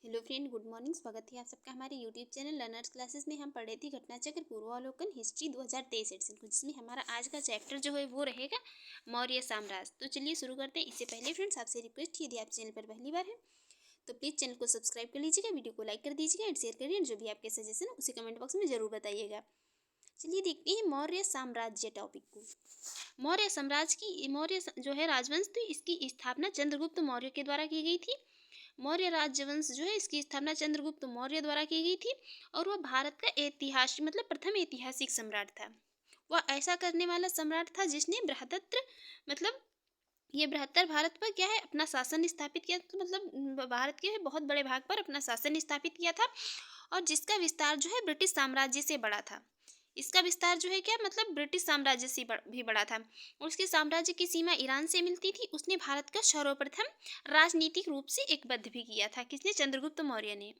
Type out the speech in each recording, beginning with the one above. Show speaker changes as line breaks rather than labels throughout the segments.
Hello friend, good morning. स्वागत है आप सबका हमारे यूट्यूब चैनल लर्नर्स क्लासेस में। हम पढ़ रहे थे घटनाचक्र पूर्वावलोकन हिस्ट्री 2023 एडिशन को, जिसमें हमारा आज का चैप्टर जो है वो रहेगा मौर्य साम्राज्य। तो चलिए शुरू करते हैं। इससे पहले फ्रेंड्स आपसे रिक्वेस्ट, यदि आप चैनल पर पहली बार है तो प्लीज़ चैनल को सब्सक्राइब कर लीजिएगा, वीडियो को लाइक कर दीजिएगा एंड शेयर करिए। जो भी आपके सजेशन उसे कमेंट बॉक्स में जरूर बताइएगा। चलिए देखते हैं मौर्य साम्राज्य टॉपिक को। मौर्य जो है राजवंश, तो इसकी स्थापना चंद्रगुप्त मौर्य के द्वारा की गई थी। मौर्य राजवंश जो है इसकी स्थापना चंद्रगुप्त मौर्य द्वारा की गई थी और वह भारत का ऐतिहासिक प्रथम ऐतिहासिक सम्राट था। वह ऐसा करने वाला सम्राट था जिसने बृहत्तर मतलब ये बृहत्तर भारत पर क्या है अपना शासन स्थापित किया, तो भारत के बहुत बड़े भाग पर अपना शासन स्थापित किया था और जिसका विस्तार जो है ब्रिटिश साम्राज्य से बड़ा था। इसका विस्तार जो है क्या ब्रिटिश साम्राज्य से भी बड़ा था और उसके साम्राज्य की सीमा ईरान से मिलती थी। उसने भारत का सर्वप्रथम राजनीतिक रूप से एकबद्ध भी किया था। किसने? चंद्रगुप्त मौर्य ने।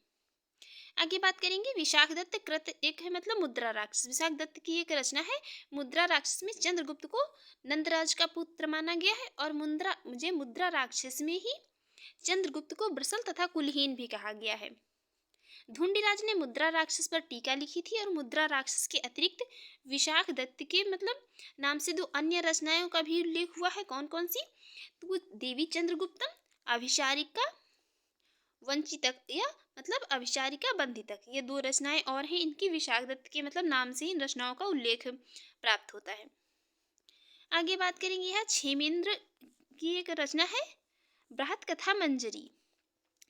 आगे बात करेंगे विशाखदत्त कृत, एक है मुद्रा राक्षस। विशाखदत्त की एक रचना है मुद्रा राक्षस में चंद्रगुप्त को नंदराज का पुत्र माना गया है और मुद्रा राक्षस में ही चंद्रगुप्त को ब्रसल तथा कुलहीन भी कहा गया है। ढूंढीराज ने मुद्रा राक्षस पर टीका लिखी थी और मुद्रा राक्षस के अतिरिक्त विशाखदत्त के नाम से दो अन्य रचनाओं का भी उल्लेख हुआ है। कौन कौन सी? तो देवी चंद्रगुप्तम, अभिसारिका वंचितक या अभिसारिका बंधितक, ये दो रचनाएं और हैं। इनकी विशाखदत्त के नाम से इन रचनाओं का उल्लेख प्राप्त होता है। आगे बात करेंगे यहाँ क्षेमेंद्र की एक रचना है बृहत कथा मंजरी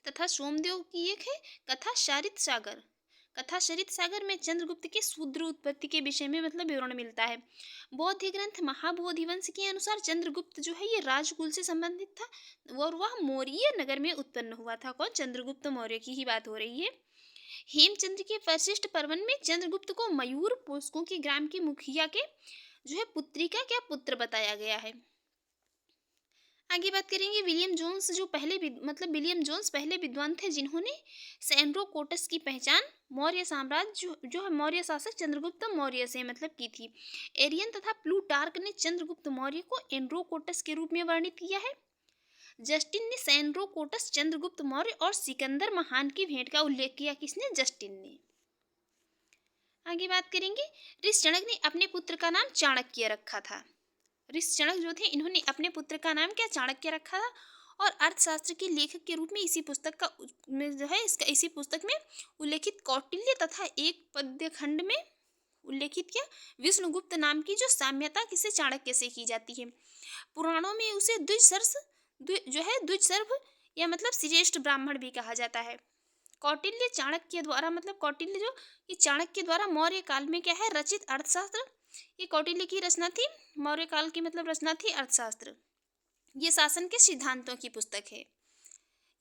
तथा सोमदेव की एक है कथा शारित सागर। कथा शारित सागर में चंद्रगुप्त के शूद्र उत्पत्ति के विषय में विवरण मिलता है। बौद्ध ग्रंथ महाबोधिवंश के अनुसार चंद्रगुप्त जो है ये राजकुल से संबंधित था और वह मौर्य नगर में उत्पन्न हुआ था। कौन? चंद्रगुप्त मौर्य की ही बात हो रही है। हेमचंद्र के वशिष्ठ पर्वन में चंद्रगुप्त को मयूर पोषकों के ग्राम के मुखिया के जो है पुत्री का क्या पुत्र बताया गया है। आगे बात करेंगे विलियम जोन्स, जो विलियम जोन्स पहले विद्वान थे जिन्होंने सैंड्रोकोटस की पहचान मौर्य साम्राज्य जो है मौर्य शासक चंद्रगुप्त मौर्य से की थी। एरियन तथा प्लूटार्क ने चंद्रगुप्त मौर्य को एंड्रोकोटस के रूप में वर्णित किया है। जस्टिन ने सैंड्रोकोटस, चंद्रगुप्त मौर्य और सिकंदर महान की भेंट का उल्लेख किया। किसने? जस्टिन ने। आगे बात करेंगे ऋषचणक ने अपने पुत्र का नाम चाणक्य रखा था। ऋषचणक जो थे इन्होंने अपने पुत्र का नाम क्या? चाणक्य रखा था और अर्थशास्त्र के लेखक के रूप में इसी पुस्तक में उल्लेखित कौटिल्य तथा एक पद्य खंड में उल्लेखित क्या विष्णुगुप्त नाम की जो साम्यता किसे? चाणक्य से की जाती है। पुराणों में उसे द्विजसर्व या श्रेष्ठ ब्राह्मण भी कहा जाता है। कौटिल्य चाणक्य द्वारा कौटिल्य जो ये चाणक्य द्वारा मौर्य काल में क्या है रचित अर्थशास्त्र, ये कौटिल्य की रचना थी। मौर्य काल की रचना थी अर्थशास्त्र। ये शासन के सिद्धांतों की पुस्तक है।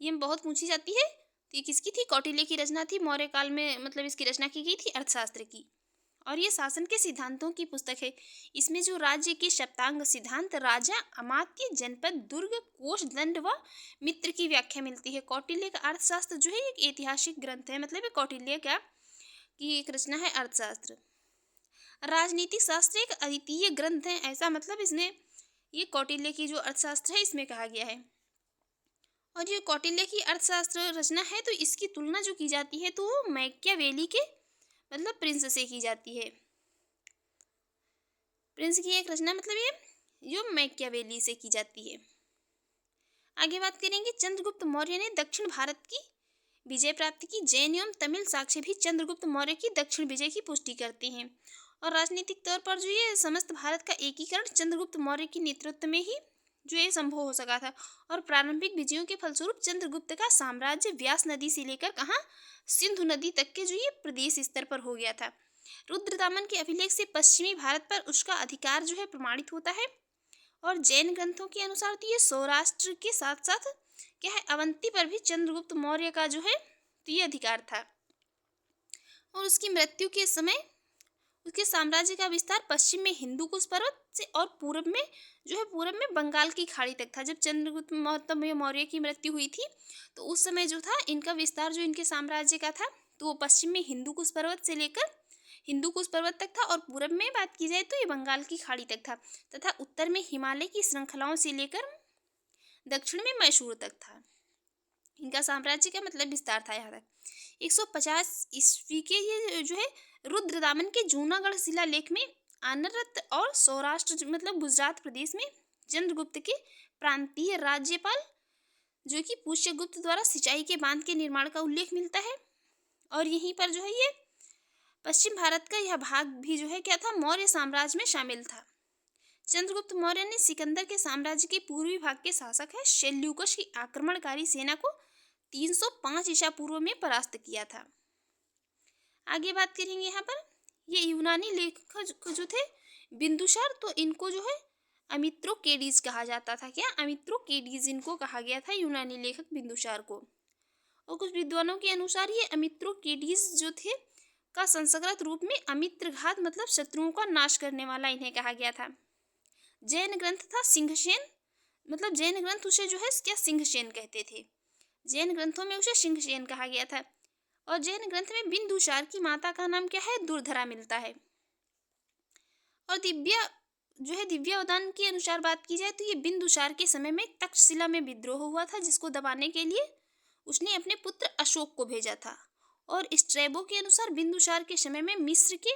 ये बहुत पूछी जाती है। तो ये किसकी थी? कौटिल्य की रचना थी। मौर्य काल में इसकी रचना की गई थी अर्थशास्त्र की और ये शासन के सिद्धांतों की पुस्तक है। इसमें जो राज्य के सप्तांग सिद्धांत, राजा, अमात्य, जनपद, दुर्ग, कोष, दंड व मित्र की व्याख्या मिलती है। कौटिल्य का अर्थशास्त्र जो है एक ऐतिहासिक ग्रंथ है। कौटिल्य की एक रचना है अर्थशास्त्र। राजनीतिक शास्त्र एक अद्वितीय ग्रंथ है, ऐसा इसमें ये कौटिल्य की जो अर्थशास्त्र है इसमें कहा गया है। और ये कौटिल्य की अर्थशास्त्र रचना है तो इसकी तुलना जो की जाती है तो वो मैकियावेली के प्रिंस से की जाती है। प्रिंस की एक रचना ये जो मैकियावेली से की जाती है। आगे बात करेंगे चंद्रगुप्त मौर्य ने दक्षिण भारत की विजय प्राप्त की। जैन एवं तमिल साक्ष्य भी चंद्रगुप्त मौर्य की दक्षिण विजय की पुष्टि करते हैं और राजनीतिक तौर पर जो ये समस्त भारत का एकीकरण चंद्रगुप्त मौर्य के नेतृत्व में ही जो ये संभव हो सका था और प्रारंभिक विजयों के फलस्वरूप चंद्रगुप्त का साम्राज्य व्यास नदी से लेकर कहाँ सिंधु नदी तक के जो ये प्रदेश स्तर पर हो गया था। रुद्रदामन के अभिलेख से पश्चिमी भारत पर उसका अधिकार जो है प्रमाणित होता है और जैन ग्रंथों के अनुसार तो ये सौराष्ट्र के साथ साथ क्या है अवंती पर भी चंद्रगुप्त मौर्य का जो है तो ये अधिकार था और उसकी मृत्यु के समय उसके साम्राज्य का विस्तार पश्चिम में हिंदूकुश पर्वत से और पूर्व में बंगाल की खाड़ी तक था। जब चंद्रगुप्त मौर्य की मृत्यु हुई थी तो उस समय जो था इनका विस्तार जो इनके साम्राज्य का था तो वो पश्चिम में हिंदूकुश पर्वत से लेकर हिंदूकुश पर्वत तक था और पूरब में बात की जाए तो ये बंगाल की खाड़ी तक था तथा उत्तर में हिमालय की श्रृंखलाओं से लेकर दक्षिण में मैसूर तक था। इनका साम्राज्य का मतलब विस्तार था यहाँ तक। 150 ईस्वी के ये जो है रुद्रदामन के जूनागढ़ शिलालेख में आनरत और सौराष्ट्र मतलब गुजरात प्रदेश में चंद्रगुप्त के प्रांतीय राज्यपाल जो कि पुष्यगुप्त द्वारा सिंचाई के बांध के निर्माण का उल्लेख मिलता है। और यहीं पर जो है ये पश्चिम भारत का यह भाग भी जो है क्या था, मौर्य साम्राज्य में शामिल था। चंद्रगुप्त मौर्य ने सिकंदर के साम्राज्य के पूर्वी भाग के शासक है शेल्यूकस की आक्रमणकारी सेना को 305 ईसा पूर्व में परास्त किया था। आगे बात करेंगे यहाँ पर ये यूनानी लेखक जो थे बिंदुसार, तो इनको जो है अमित्रोकेडीज कहा जाता था। क्या? अमित्रोकेडीज इनको कहा गया था, यूनानी लेखक बिंदुसार को। और कुछ विद्वानों के अनुसार ये अमित्रोकेडीज जो थे का संस्कृत रूप में अमित्रघात मतलब शत्रुओं का नाश करने वाला इन्हें कहा गया था। जैन ग्रंथ था सिंहसेन, मतलब जैन ग्रंथ उसे जो है क्या सिंहसेन कहते थे। जैन ग्रंथों में उसे सिंहसेन कहा गया था। और जैन ग्रंथ में बिंदुसार की माता का नाम क्या है, दुर्धरा मिलता है। और दिव्यावदान के अनुसार बात की जाए तो ये बिंदुसार के समय में तक्षशिला में विद्रोह हुआ था, जिसको दबाने के लिए उसने अपने पुत्र अशोक को भेजा था। और स्ट्रैबो के अनुसार बिंदुसार के समय में मिस्र के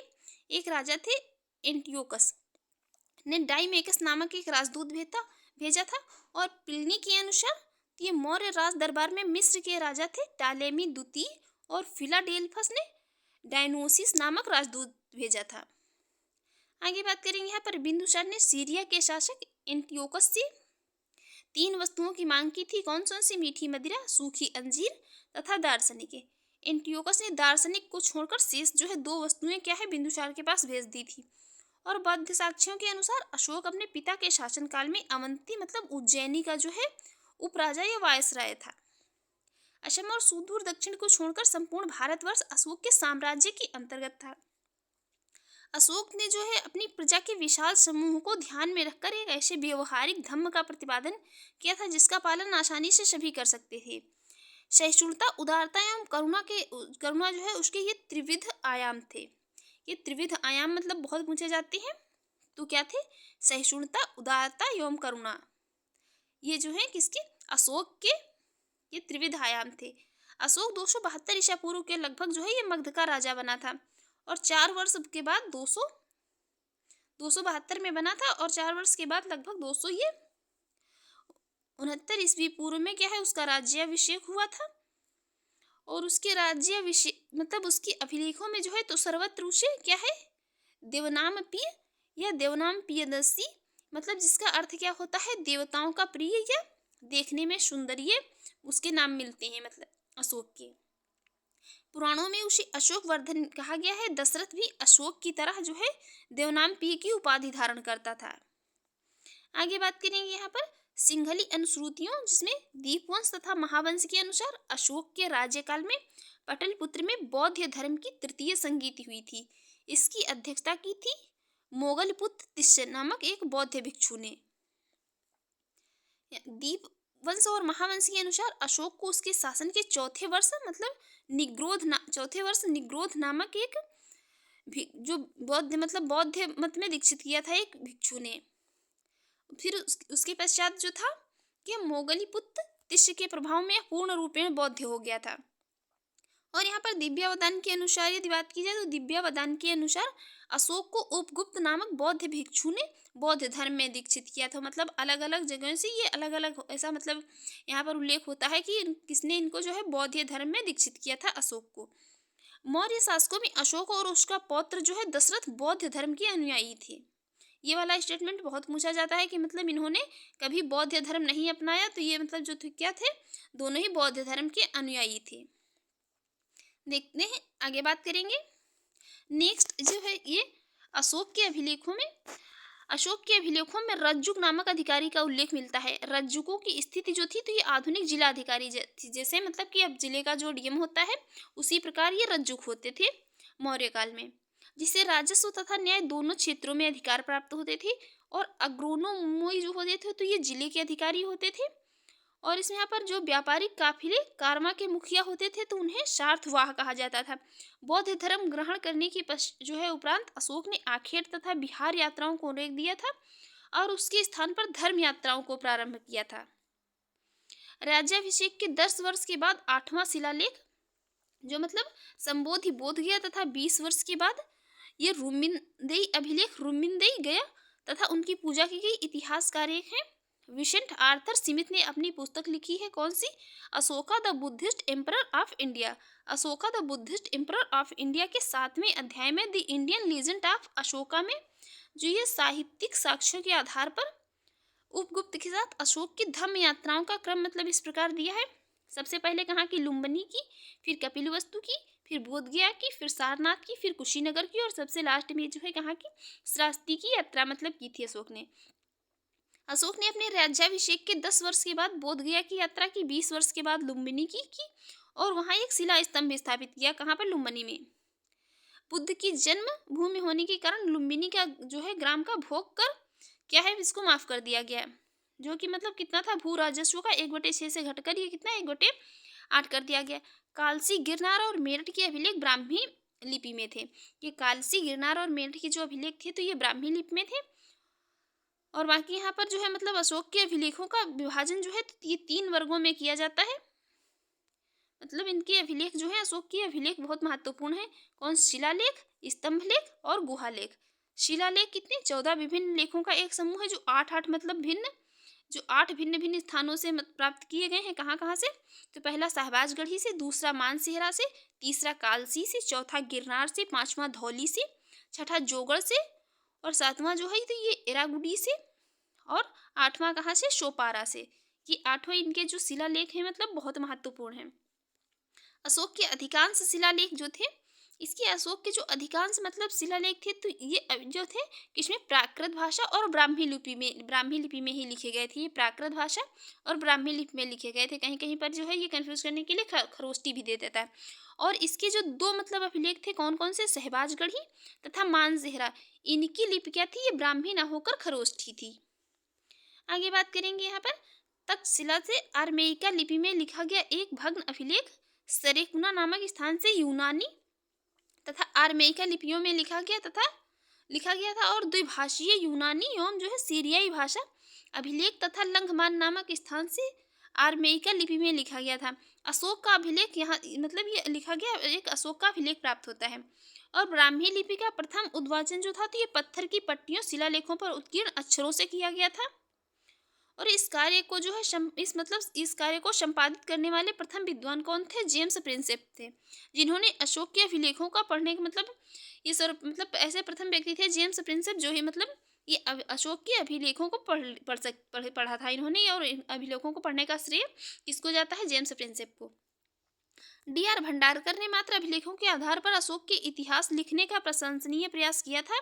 एक राजा थे एंटियोकस ने डाइमेकस नामक एक राजदूत भेजा था। और प्लिनी के अनुसार ये मौर्य राज दरबार में मिस्र के राजा थे टालेमी द्वितीय, और फिलाडेल्फस ने डायनोसिस नामक राजदूत भेजा था। आगे बात करेंगे यहाँ पर बिंदुसार ने सीरिया के शासक एंटियोकस से 3 वस्तुओं की मांग की थी। कौन सी? मीठी मदिरा, सूखी अंजीर तथा दार्शनिक। एंटियोकस ने दार्शनिक को छोड़कर शेष जो है 2 वस्तुएं क्या है बिंदुसार के पास भेज दी थी। और बौद्ध साक्ष्यों के अनुसार अशोक अपने पिता के शासनकाल में अवंती मतलब उज्जैनी का जो है उपराजा या वायसराय था। असम और सुदूर दक्षिण को छोड़कर संपूर्ण भारतवर्ष अशोक के साम्राज्य के अंतर्गत था। अशोक ने जो है अपनी प्रजा के विशाल समूह को ध्यान में रखकर एक ऐसे व्यवहारिक धर्म का प्रतिपादन किया था जिसका पालन आसानी से सभी कर सकते थे। सहिष्णुता, उदारता एवं करुणा जो है उसके ये त्रिविध आयाम थे। ये त्रिविध आयाम मतलब बहुत पूछे जाते हैं, तो क्या थे? सहिष्णुता, उदारता एवं करुणा। ये जो है किसके? अशोक के ये त्रिविध आयाम थे। अशोक 272 ईसा पूर्व के लगभग जो है ये मगध का राजा बना था। और 4 वर्ष के बाद 272 में बना था, और 4 वर्ष के बाद लगभग 269 ईस्वी पूर्व में क्या है उसका राज्याभिषेक हुआ था। और उसके राज्याभिषेक मतलब उसकी अभिलेखों में जो है तो सर्वत्र उसे क्या है देवनाम प्रिय या देवनाम प्रियदर्शी मतलब जिसका अर्थ क्या होता है देवताओं का प्रिय या देखने में सुंदर, ये उसके नाम मिलते हैं मतलब अशोक के। पुराणों में उसे अशोक वर्धन कहा गया है। दशरथ भी अशोक की तरह जो है देवनाम प्रिय की उपाधि धारण करता था। आगे बात करेंगे यहाँ पर सिंघली अनुश्रुतियों, जिसमें दीपवंश तथा महावंश के अनुसार अशोक के राज्यकाल में पटलपुत्र में बौद्ध धर्म की तृतीय संगीति हुई थी। इसकी अध्यक्षता की थी मोगलपुत्र तिस्य नामक एक बौद्ध भिक्षु ने। दीप वंश और महावंश के अनुसार अशोक को उसके शासन के चौथे वर्ष निग्रोध नामक एक जो बौद्ध मत में दीक्षित किया था एक भिक्षु ने। फिर उसके पश्चात जो था कि मोगलीपुत्र तिस्य के प्रभाव में पूर्ण रूपेण बौद्ध हो गया था। और यहाँ पर दिव्यावदान के अनुसार यदि बात की जाए तो दिव्यावदान के अनुसार अशोक को उपगुप्त नामक बौद्ध भिक्षु ने बौद्ध धर्म में दीक्षित किया था। मतलब अलग अलग जगह से ये अलग अलग ऐसा मतलब यहाँ पर उल्लेख होता है कि किसने इनको जो है बौद्ध धर्म में दीक्षित किया था अशोक को। मौर्य शासकों में अशोक और उसका पौत्र जो है दशरथ बौद्ध धर्म के अनुयायी थे। ये वाला स्टेटमेंट बहुत पूछा जाता है कि मतलब इन्होंने कभी बौद्ध धर्म नहीं अपनाया, तो ये मतलब जो क्या थे दोनों ही बौद्ध धर्म के अनुयायी थे। देखते हैं आगे बात करेंगे। नेक्स्ट जो है ये अशोक के अभिलेखों में रज्जुक नामक अधिकारी का उल्लेख मिलता है। रज्जुकों की स्थिति जो थी तो ये आधुनिक जिला अधिकारी जैसे मतलब कि अब जिले का जो डीएम होता है उसी प्रकार ये रज्जुक होते थे मौर्य काल में, जिससे राजस्व तथा न्याय दोनों क्षेत्रों में अधिकार प्राप्त होते थे। और अग्रोनोमोई जो होते थे तो ये जिले के अधिकारी होते थे। और इसमें यहाँ पर जो व्यापारिक काफिले कारमा के मुखिया होते थे तो उन्हें सार्थवाह कहा जाता था। बौद्ध धर्म ग्रहण करने के जो है उपरांत अशोक ने आखेट तथा बिहार यात्राओं को रोक दिया था और उसके स्थान पर धर्म यात्राओं को प्रारंभ किया था। राज्याभिषेक के 10 वर्ष के बाद 8वां शिलालेख जो मतलब संबोधि बोध गया तथा 20 वर्ष के बाद ये रुमिनदेई अभिलेख रुमिनदेई गया तथा उनकी पूजा की गई इतिहासकार एक हैं विशेंट आर्थर स्मिथ ने अपनी पुस्तक लिखी है। कौन सी? Ashoka the Buddhist emperor of India. Ashoka the Buddhist emperor of India के 7वें अध्याय में the Indian legend of Ashoka में जो ये साहित्यिक साक्ष्यों के आधार पर उपगुप्त के साथ अशोक की धर्म यात्राओं का क्रम मतलब इस प्रकार दिया है। सबसे पहले कहाँ की? लुम्बिनी की, फिर कपिलवस्तु की, फिर बोधगया की, फिर सारनाथ की, फिर कुशीनगर की और सबसे लास्ट में जो है कहाँ की? श्रावस्ती की यात्रा मतलब की थी अशोक ने। अशोक ने अपने राज्याभिषेक के 10 वर्ष के बाद बोधगया की यात्रा की, 20 वर्ष के बाद लुम्बिनी की और वहाँ एक शिला स्तंभ स्थापित किया। कहाँ पर? लुम्बिनी में। बुद्ध की जन्म भूमि होने के कारण लुम्बिनी का जो है ग्राम का भोग कर क्या है इसको माफ कर दिया गया, जो कि मतलब कितना था? भू राजस्व का 1/6 से घटकर ये कितना 1/8 कर दिया गया। कालसी, गिरनार और मेरठ के अभिलेख ब्राह्मी लिपि में थे। ये कालसी, गिरनार और मेरठ के जो अभिलेख थे तो ये ब्राह्मी लिपि में थे। और बाकी यहाँ पर जो है मतलब अशोक के अभिलेखों का विभाजन जो है ये 3 वर्गों में किया जाता है। मतलब इनके अभिलेख जो है अशोक के अभिलेख बहुत महत्वपूर्ण है। कौन? शिलालेख, स्तंभलेख और गुहालेख। शिलालेख कितने? 14 विभिन्न लेखों का एक समूह है जो 8 मतलब जो 8 भिन्न भिन्न स्थानों से प्राप्त किए गए हैं। कहाँ कहाँ से? तो पहला शहबाजगढ़ी से, दूसरा मानसेहरा से, तीसरा कालसी से, चौथा गिरनार से, पांचवा धौली से, छठा जोगढ़ से और सातवां जो है तो ये एरागुडी से और 8वां कहाँ से? शोपारा से। ये 8वें इनके जो शिलालेख हैं मतलब बहुत महत्वपूर्ण हैं। अशोक के अधिकांश शिलालेख जो थे इसके अशोक के जो अधिकांश मतलब शिलालेख थे तो ये जो थे किसमें? प्राकृत भाषा और ब्राह्मी लिपि में ही लिखे गए थे। ये प्राकृत भाषा और ब्राह्मी लिपि में लिखे गए थे। कहीं कहीं पर जो है ये कंफ्यूज करने के लिए खरोष्टी भी दे देता है। और इसके जो 2 मतलब अभिलेख थे कौन कौन से? शहबाजगढ़ी तथा मानसेहरा। इनकी लिपि क्या थी? ये ब्राह्मी ना होकर खरोष्ठी थी। आगे बात करेंगे यहाँ पर तक्षशिला से आर्मेयिका लिपि में लिखा गया एक भग्न अभिलेख सरेकुना नामक स्थान से यूनानी तथा आर्मेयिका लिपियों में लिखा गया था और द्विभाषीय यूनानी एवं जो है सीरियाई भाषा अभिलेख तथा लंघमान नामक स्थान से आर्मेयिका लिपि में लिखा गया था। अशोक का अभिलेख यहाँ मतलब ये लिखा गया एक अशोक का अभिलेख प्राप्त होता है। और ब्राह्मी लिपि का प्रथम उद्वाचन जो था तो ये पत्थर की पट्टियों शिलालेखों पर उत्कीर्ण अक्षरों से किया गया था। और इस कार्य को जो है इस कार्य को संपादित करने वाले प्रथम विद्वान कौन थे? जेम्स प्रिंसेप थे, जिन्होंने अशोक के अभिलेखों का पढ़ने का मतलब ये सर मतलब ऐसे प्रथम व्यक्ति थे जेम्स प्रिंसेप जो ही मतलब ये अशोक के अभिलेखों को पढ़ा था इन्होंने। और इन अभिलेखों को पढ़ने का श्रेय किसको जाता है? जेम्स प्रिंसेप को। D.R. भंडारकर ने मात्र अभिलेखों के आधार पर अशोक के इतिहास लिखने का प्रशंसनीय प्रयास किया था,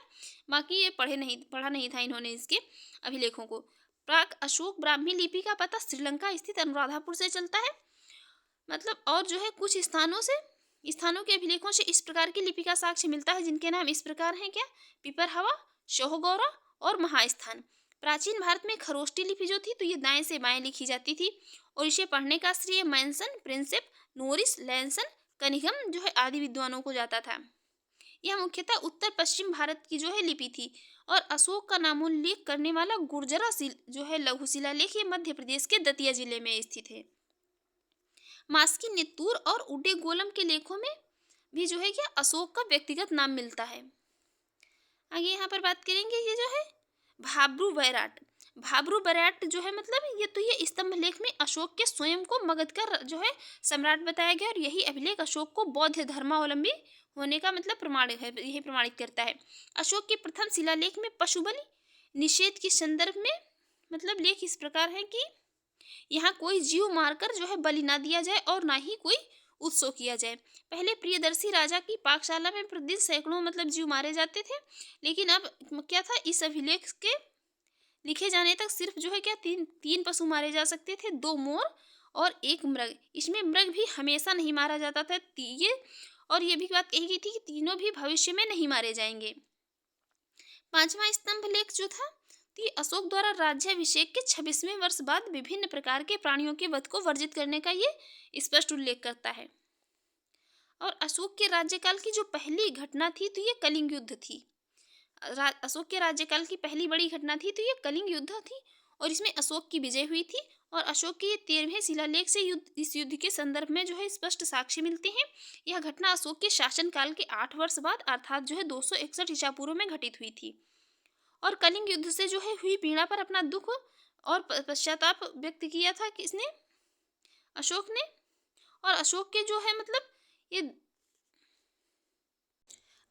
बाकी ये पढ़ा नहीं था इन्होंने इसके अभिलेखों को। प्राक अशोक ब्राह्मी लिपि का पता श्रीलंका स्थित अनुराधापुर से चलता है। मतलब और जो है कुछ स्थानों के अभिलेखों से इस प्रकार की लिपि का साक्ष्य मिलता है जिनके नाम इस प्रकार हैं। क्या? पिपरहवा, शोहगौरा और महास्थान। प्राचीन भारत में खरोष्टी लिपि जो थी तो ये दाएं से बाएं लिखी जाती थी और इसे पढ़ने का श्रेय मैनसन, प्रिंसेप, नोरिस, लैंसन, कनिंघम जो है आदि विद्वानों को जाता था। यह मुख्यतः उत्तर पश्चिम भारत की जो है लिपि थी। और अशोक का नामोल्लेख करने वाला गुर्जरा जो है लघु शिलालेख ये मध्य प्रदेश के दतिया जिले में स्थित है। मास्की, नित्तूर और उड्डेगोलम के लेखों में भी जो है क्या अशोक का व्यक्तिगत नाम मिलता है। आगे यहाँ पर बात करेंगे ये जो है भाब्रू बैराट जो है मतलब ये स्तंभ लेख में अशोक के स्वयं को मगध का जो है सम्राट बताया गया और यही अभिलेख अशोक को बौद्ध धर्मावलंबी होने का मतलब प्रमाणित है, यही प्रमाणित करता है। अशोक के प्रथम शिलालेख में पशु बलि निषेध के संदर्भ में मतलब लेख इस प्रकार है कि यहाँ कोई जीव मारकर जो है बलि ना दिया जाए और ना ही कोई उत्सव किया जाए। पहले प्रियदर्शी राजा की पाकशाला में प्रतिदिन सैकड़ों मतलब जीव मारे जाते थे, लेकिन अब क्या था इस अभिलेख के लिखे जाने तक सिर्फ जो है क्या तीन पशु मारे जा सकते थे, 2 मोर और 1 मृग। इसमें मृग भी हमेशा नहीं मारा जाता था ये भी बात कही गई थी कि तीनों भी भविष्य में नहीं मारे जाएंगे। 5वां स्तंभ लेख जो था तो ये अशोक द्वारा राज्याभिषेक के 26वें वर्ष बाद विभिन्न प्रकार के प्राणियों के वध को वर्जित करने का ये स्पष्ट उल्लेख करता है। और अशोक के राज्यकाल की जो पहली घटना थी तो ये कलिंग युद्ध थी। अशोक के राज्यकाल की पहली बड़ी घटना थी तो ये कलिंग युद्ध थी और इसमें अशोक की विजय हुई थी और अशोक के ये 13वें शिलालेख से इस युद्ध के संदर्भ में जो है स्पष्ट साक्ष्य मिलते हैं। यह घटना अशोक के शासनकाल के 8 वर्ष बाद अर्थात जो है 261 ईसा पूर्व में घटित हुई थी और कलिंग युद्ध से जो है हुई पीड़ा पर अपना दुख और पश्चाताप व्यक्त किया था किसने, अशोक ने। और अशोक के जो है मतलब ये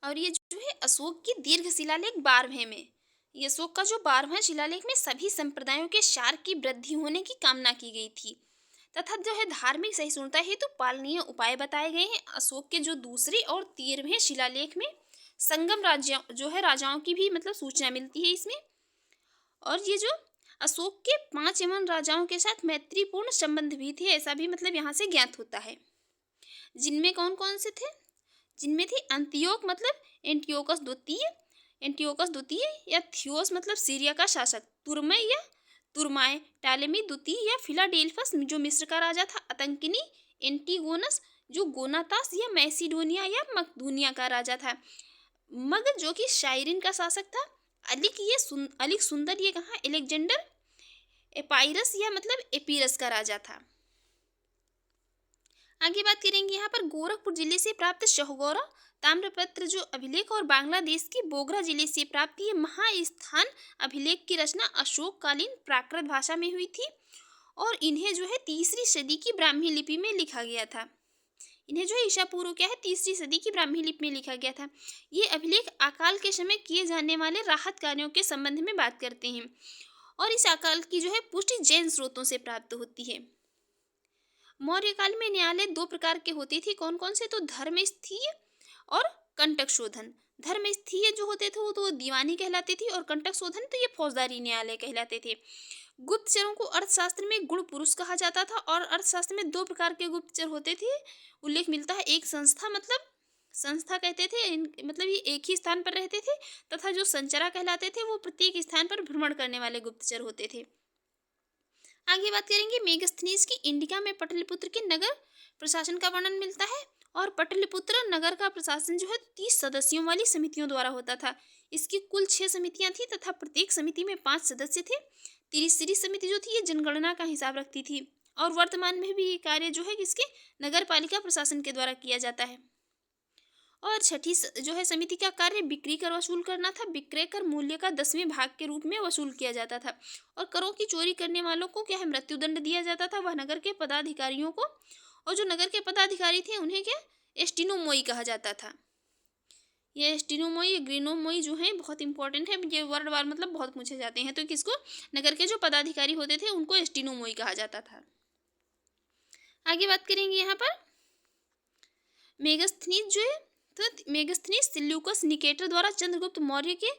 जो है अशोक की दीर्घ शिलालेख 12वें में, ये अशोक का जो 12वां शिलालेख में सभी संप्रदायों के सार की वृद्धि होने की कामना की गई थी तथा जो है धार्मिक सहिष्णुता हेतु पालनीय उपाय बताए गए हैं। अशोक के जो दूसरे और 13वें शिलालेख में संगम राज्यों जो है राजाओं की भी मतलब सूचना मिलती है इसमें। और ये जो अशोक के 5 यमन राजाओं के साथ मैत्रीपूर्ण संबंध भी थे ऐसा भी मतलब यहाँ से ज्ञात होता है। जिनमें कौन कौन से थे, जिनमें थी अंतियोक मतलब एंटियोकस द्वितीय या थियोस मतलब सीरिया का शासक, तुर्मय या तुर्माय, टालेमी द्वितीय या फिलाडेल्फस जो मिस्र का राजा था, अतंकिनी एंटीगोनस जो गोनातास या मैसिडोनिया या मकदूनिया का राजा था, मग जो कि शायरीन का शासक था, अलिक सुंदर ये कहा एलेक्जेंडर एपाइरस या मतलब एपीरस का राजा था। आगे बात करेंगे यहाँ पर गोरखपुर जिले से प्राप्त शहगौरा ताम्रपत्र जो अभिलेख और बांग्लादेश के बोगरा जिले से प्राप्त ये महास्थान अभिलेख की रचना अशोककालीन प्राकृत भाषा में हुई थी और इन्हें जो है 3री सदी की ब्राह्मी लिपि में लिखा गया था। इन्हें जो है ईसा पूर्व क्या है 3री सदी की ब्राह्मी लिपि में लिखा गया था। ये अभिलेख अकाल के समय किए जाने वाले राहत कार्यों के संबंध में बात करते हैं और इस अकाल की जो है पुष्टि जैन स्रोतों से प्राप्त होती है। मौर्य काल में न्यायालय 2 प्रकार के होते थे, कौन कौन से, तो धर्मस्थीय और कंटक शोधन। धर्मस्थीय जो होते थे वो तो दीवानी कहलाते थे और कंटक शोधन तो ये फौजदारी न्यायालय कहलाते थे। गुप्तचरों को अर्थशास्त्र में गुण पुरुष कहा जाता था और अर्थशास्त्र में 2 प्रकार के गुप्तचर होते थे, उल्लेख मिलता है। एक संस्था मतलब संस्था कहते थे मतलब ये एक ही स्थान पर रहते थे तथा जो संचरा कहलाते थे वो प्रत्येक स्थान पर भ्रमण करने वाले गुप्तचर होते थे। आगे बात करेंगे मेगस्थनीज की इंडिका में पटलिपुत्र के नगर प्रशासन का वर्णन मिलता है और पटलिपुत्र नगर का प्रशासन जो है 30 सदस्यों वाली समितियों द्वारा होता था। इसकी कुल 6 समितियां थी तथा प्रत्येक समिति में 5 सदस्य थे। तीसरी समिति जो थी ये जनगणना का हिसाब रखती थी और वर्तमान में भी ये कार्य जो है इसके नगर पालिका प्रशासन के द्वारा किया जाता है। और छठी जो है समिति का कार्य बिक्री कर वसूल करना था। विक्रय कर मूल्य का 10वें भाग के रूप में वसूल किया जाता था और करों की चोरी करने वालों को क्या है मृत्युदंड दिया जाता था वह नगर के पदाधिकारियों को, और जो नगर के पदाधिकारी थे उन्हें क्या एस्टिनोमोई कहा जाता था। ये एस्टिनोमोई ग्रीनोमोई जो है बहुत इंपॉर्टेंट है, ये वर्ड बार मतलब बहुत पूछे जाते हैं। तो किसको, नगर के जो पदाधिकारी होते थे उनको एस्टिनोमोई कहा जाता था। आगे बात करेंगे यहाँ पर मेगस्थनीज जो है, तो मेगस्थनीज सिल्यूकस निकेटर द्वारा चंद्रगुप्त मौर्य के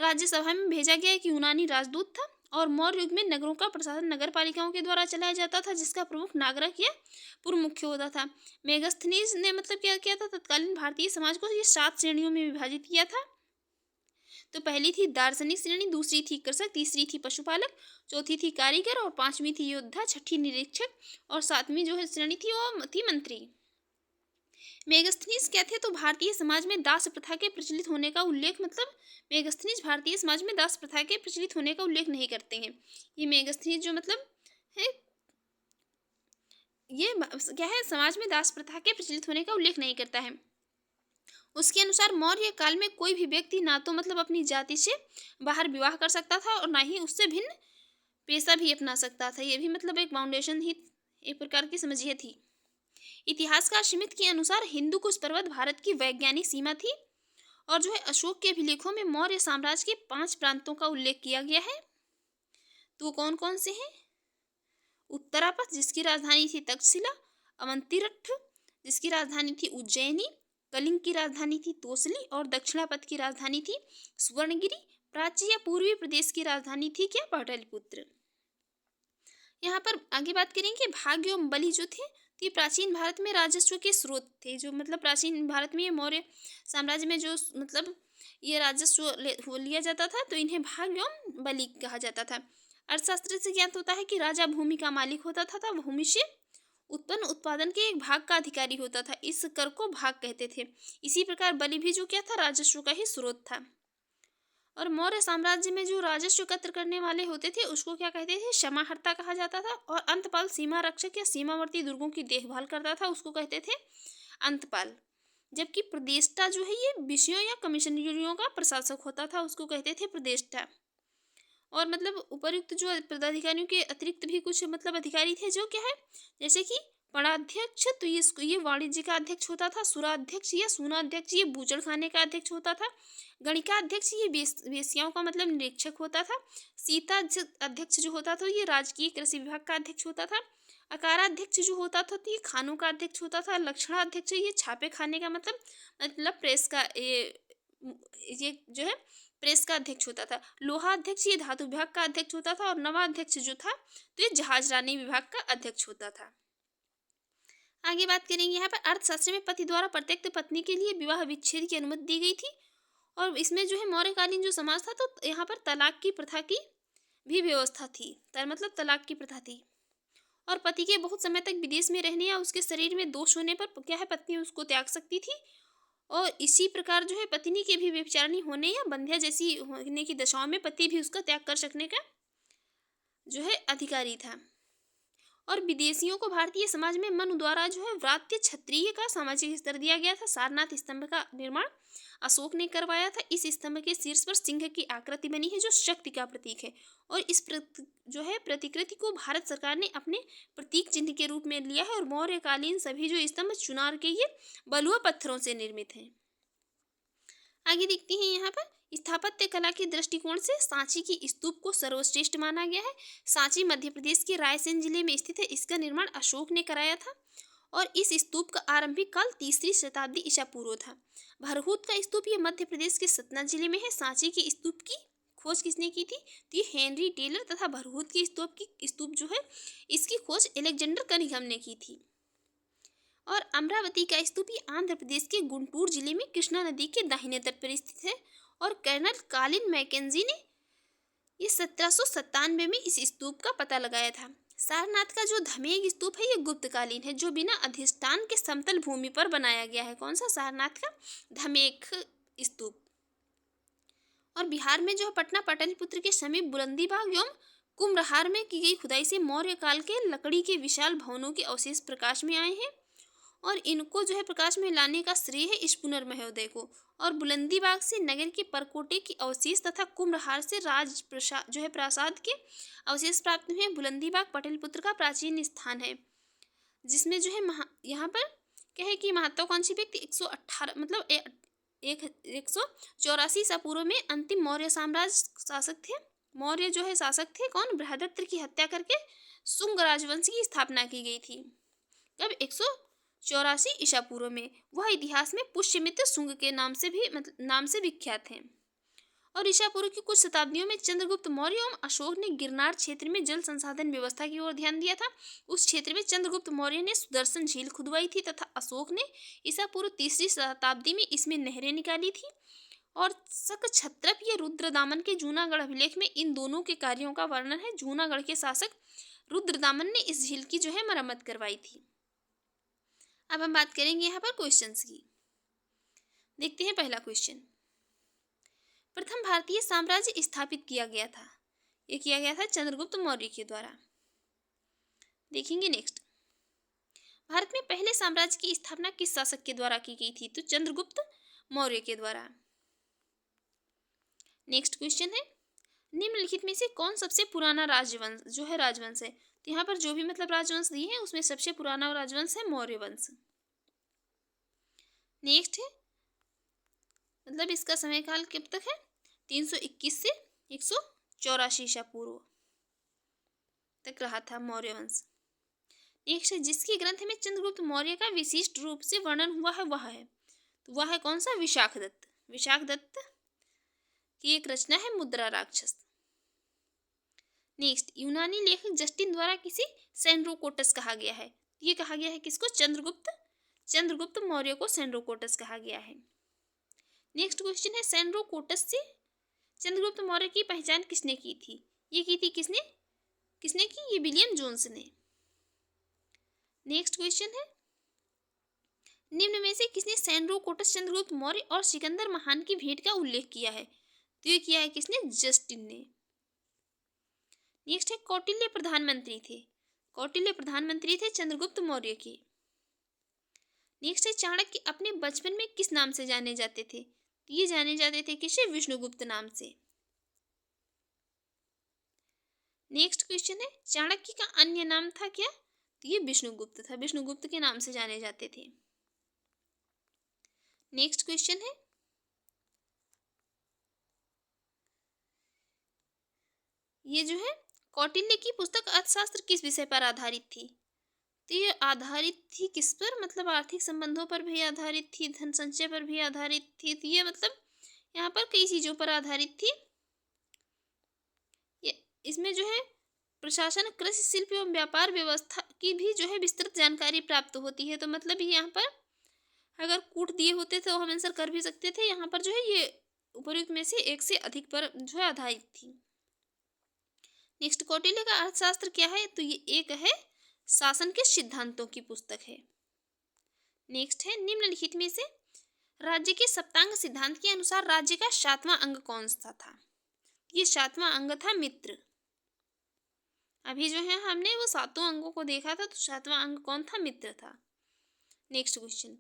राज्यसभा में भेजा गया एक यूनानी राजदूत था और मौर्य युग में नगरों का प्रशासन नगर पालिकाओं के द्वारा चलाया जाता था जिसका प्रमुख नागरिक या पूर्व मुख्य होता था। मेगस्थनीज ने मतलब क्या किया था, तत्कालीन भारतीय समाज को ये 7 श्रेणियों में विभाजित किया था। तो पहली थी दार्शनिक श्रेणी, दूसरी थी कृषक, तीसरी थी पशुपालक, चौथी थी कारीगर और 5वीं थी योद्धा, 6ठी निरीक्षक और 7वीं जो है श्रेणी थी वो थी मंत्री। मेगस्थनीज क्या थे, तो भारतीय समाज में दास प्रथा के प्रचलित होने का उल्लेख मतलब मेगस्थनीज भारतीय समाज में दास प्रथा के प्रचलित होने का उल्लेख नहीं करते हैं। ये मेगस्थनीज जो मतलब है ये क्या है समाज में दास प्रथा के प्रचलित होने का उल्लेख नहीं करता है। उसके अनुसार मौर्य काल में कोई भी व्यक्ति ना तो मतलब अपनी जाति से बाहर विवाह कर सकता था और ना ही उससे भिन्न पेशा भी अपना सकता था। ये भी मतलब एक फाउंडेशन ही एक प्रकार की समझिए थी। इतिहासकार श्मिट के अनुसार हिंदू कुश पर्वत भारत की वैज्ञानिक सीमा थी और जो है अशोक के अभिलेखों में मौर्य साम्राज्य के 5 प्रांतों का उल्लेख किया गया है। तो कौन कौन से हैं, उत्तरापथ जिसकी राजधानी थी तक्षशिला, अवंतिरठ जिसकी राजधानी थी उज्जैनी, कलिंग की राजधानी थी तोसली और दक्षिणापथ की राजधानी थी सुवर्णगिरी, प्राची या पूर्वी प्रदेश की राजधानी थी क्या पाटलिपुत्र। यहाँ पर आगे बात करेंगे भाग्य एवं बलि जो थे ये प्राचीन भारत में राजस्व के स्रोत थे। जो मतलब प्राचीन भारत में ये मौर्य साम्राज्य में जो मतलब ये राजस्व लिया जाता था तो इन्हें भाग्य एवं बलि कहा जाता था। अर्थशास्त्र से ज्ञात होता है कि राजा भूमि का मालिक होता था, भूमि से उत्पन्न उत्पादन के एक भाग का अधिकारी होता था, इस कर को भाग कहते थे। इसी प्रकार बलि भी जो क्या था राजस्व का ही स्रोत था। और मौर्य साम्राज्य में जो राजस्व एकत्र करने वाले होते थे उसको क्या कहते थे, क्षमाहर्ता कहा जाता था। और अंतपाल सीमा रक्षक या सीमावर्ती दुर्गों की देखभाल करता था, उसको कहते थे अंतपाल। जबकि प्रदेष्टा जो है ये विषयों या कमिश्नरियों का प्रशासक होता था, उसको कहते थे प्रदेष्टा। और मतलब उपर्युक्त जो पदाधिकारियों के अतिरिक्त भी कुछ मतलब अधिकारी थे जो क्या है, जैसे कि पणाध्यक्ष, तो ये वाणिज्य का अध्यक्ष होता था। सुराध्यक्ष या सूनाध्यक्ष ये बूचड़ खाने का अध्यक्ष होता था। गणिकाध्यक्ष ये वेश्याओं का मतलब निरीक्षक होता था। सीता अध्यक्ष जो होता था ये राजकीय कृषि विभाग का अध्यक्ष होता था। अकाराध्यक्ष जो होता था तो ये खानों का अध्यक्ष होता था। लक्षणाध्यक्ष ये छापे खाने का मतलब प्रेस का ये जो है प्रेस का अध्यक्ष होता था। लोहाध्यक्ष ये धातु विभाग का अध्यक्ष होता था। और नवाध्यक्ष जो था तो ये जहाजरानी विभाग का अध्यक्ष होता था। आगे बात करेंगे यहाँ पर अर्थशास्त्र में पति द्वारा प्रत्यक्ष पत्नी के लिए विवाह विच्छेद की अनुमति दी गई थी। और इसमें जो है मौर्यकालीन जो समाज था तो यहाँ पर तलाक की प्रथा की भी व्यवस्था थी, मतलब तलाक की प्रथा थी। और पति के बहुत समय तक विदेश में रहने या उसके शरीर में दोष होने पर क्या है, पत्नी उसको त्याग सकती थी। और इसी प्रकार जो है पत्नी के भी व्यभिचारिणी होने या बंध्या जैसी होने की दशाओं में पति भी उसका त्याग कर सकने का जो है अधिकारी था। और विदेशियों को भारतीय समाज में मनु द्वारा जो है व्रात्य क्षत्रिय का सामाजिक स्तर दिया गया था। सारनाथ स्तंभ का निर्माण अशोक ने करवाया था। इस स्तंभ के शीर्ष पर सिंह की आकृति बनी है जो शक्ति का प्रतीक है। और इस जो है प्रतिकृति को भारत सरकार ने अपने प्रतीक चिन्ह के रूप में लिया है। और मौर्यकालीन सभी जो स्तंभ चुनार के ये बलुआ पत्थरों से निर्मित हैं। आगे देखते हैं यहाँ पर स्थापत्य कला के दृष्टिकोण से सांची की स्तूप को सर्वश्रेष्ठ माना गया है। सांची मध्य प्रदेश के रायसेन जिले में स्थित है। इसका निर्माण अशोक ने कराया था। और इस स्तूप का आरंभिक काल 3री शताब्दी ईसा पूर्व था। भरहूत का स्तूप ये मध्य प्रदेश के सतना जिले में है। सांची की स्तूप की खोज किसने की थी, तो ये हेनरी टेलर तथा भरहूत की स्तूप जो है इसकी खोज एलेक्जेंडर कनिंघम ने की थी। और अमरावती का स्तूप ये आंध्र प्रदेश के गुंटूर जिले में कृष्णा नदी के दाहिने तट पर स्थित है। और कर्नल कालिन मैकेंजी ने ये 1797 में इस स्तूप का पता लगाया था। सारनाथ का जो धमेग स्तूप है ये गुप्तकालीन है, जो बिना अधिष्ठान के समतल भूमि पर बनाया गया है। कौन सा, सारनाथ का धमेग स्तूप। और बिहार में जो पटना पाटलिपुत्र के समीप बुलंदीबाग एवं कुम्भरहार में की गई खुदाई से मौर्य काल के लकड़ी के विशाल भवनों के अवशेष प्रकाश में आए हैं। और इनको जो है प्रकाश में लाने का श्रेय है इस पुनर महोदय को। और बुलंदीबाग से नगर के परकोटे के अवशेष तथा कुम्भरहार से राज जो है प्रासाद के अवशेष प्राप्त हुए। बुलंदीबाग पाटलिपुत्र का प्राचीन स्थान है, जिसमें जो है यहाँ पर क्या है कि महत्वाकांक्षी व्यक्ति 118 मतलब 184 ईसा पूर्व में अंतिम मौर्य साम्राज्य शासक थे। मौर्य जो है शासक थे कौन, बृहदत्त की हत्या करके शुंग राजवंश की स्थापना की गई थी। कब, 184 ईसा पूर्व में। वह इतिहास में पुष्यमित्र शुंग के नाम से विख्यात हैं। और ईसा पूर्व की कुछ शताब्दियों में चंद्रगुप्त मौर्य एवं अशोक ने गिरनार क्षेत्र में जल संसाधन व्यवस्था की ओर ध्यान दिया था। उस क्षेत्र में चंद्रगुप्त मौर्य ने सुदर्शन झील खुदवाई थी तथा अशोक ने ईसा पूर्व 3री शताब्दी में इसमें नहरें निकाली थी। और सकछत्रप या रुद्रदामन के जूनागढ़ अभिलेख में इन दोनों के कार्यों का वर्णन है। जूनागढ़ के शासक रुद्रदामन ने इस झील की जो है मरम्मत करवाई थी। अब हम बात करेंगे यहाँ पर क्वेश्चंस की। देखते हैं पहला क्वेश्चन, प्रथम भारतीय साम्राज्य स्थापित किया गया था, ये किया गया था चंद्रगुप्त मौर्य के द्वारा। देखेंगे नेक्स्ट, भारत में पहले साम्राज्य की स्थापना किस शासक के द्वारा की गई थी, तो चंद्रगुप्त मौर्य के द्वारा। नेक्स्ट क्वेश्चन है, निम्नलिखित में से कौन सबसे पुराना राजवंश जो है राजवंश है, तो यहाँ पर जो भी मतलब राजवंश दिए हैं उसमें सबसे पुराना राजवंश है मौर्य वंश। नेक्स्ट है मतलब इसका समय काल कब तक है, 321 से 184 ईसा पूर्व तक रहा था मौर्य वंश। नेक्स्ट है, जिसके ग्रंथ में चंद्रगुप्त मौर्य का विशिष्ट रूप से वर्णन हुआ है वह है, तो वह है कौन सा, विशाखदत्त। विशाखदत्त की एक रचना है मुद्रा राक्षस। नेक्स्ट, यूनानी लेखक जस्टिन द्वारा किसी सेंड्रोकोटस कहा गया है, ये कहा गया है किसको, चंद्रगुप्त मौर्य को सेंड्रोकोटस कहा गया है। नेक्स्ट क्वेश्चन है, सेंड्रोकोटस से चंद्रगुप्त मौर्य की पहचान किसने की थी, ये की थी किसने की, ये विलियम जोन्स ने। नेक्स्ट क्वेश्चन है, निम्न में से किसने सेंड्रोकोटस, चंद्रगुप्त मौर्य और सिकंदर महान की भेंट का उल्लेख किया है, तो ये किया है किसने? जस्टिन ने। नेक्स्ट है कौटिल्य प्रधानमंत्री थे। कौटिल्य प्रधानमंत्री थे चंद्रगुप्त मौर्य के। नेक्स्ट है चाणक्य अपने बचपन में किस नाम से जाने जाते थे? तो ये जाने जाते थे किसे? विष्णुगुप्त नाम से। नेक्स्ट क्वेश्चन है चाणक्य का अन्य नाम था क्या? तो ये विष्णुगुप्त था, विष्णुगुप्त के नाम से जाने जाते थे। नेक्स्ट क्वेश्चन है ये जो है कौटिल्य की पुस्तक अर्थशास्त्र किस विषय पर आधारित थी? तो ये आधारित थी किस पर? मतलब आर्थिक संबंधों पर भी आधारित थी, धन संचय पर भी आधारित थी। तो ये मतलब यहाँ पर कई चीजों पर आधारित थी। ये इसमें जो है प्रशासन, कृषि, शिल्प एवं व्यापार व्यवस्था की भी जो है विस्तृत जानकारी प्राप्त होती है। तो मतलब यहाँ पर अगर कूट दिए होते तो हम आंसर कर भी सकते थे। यहाँ पर जो है ये उपयुक्त में से एक से अधिक पर जो है आधारित थी। नेक्स्ट कौटिल्य का अर्थशास्त्र क्या है? तो ये एक है शासन के सिद्धांतों की पुस्तक है। नेक्स्ट है निम्नलिखित में से राज्य के सप्तांग सिद्धांत के अनुसार राज्य का 7वां अंग कौन सा था? ये 7वां अंग था मित्र। अभी जो है हमने वो 7 अंगों को देखा था, तो 7वां अंग कौन था? मित्र था। नेक्स्ट क्वेश्चन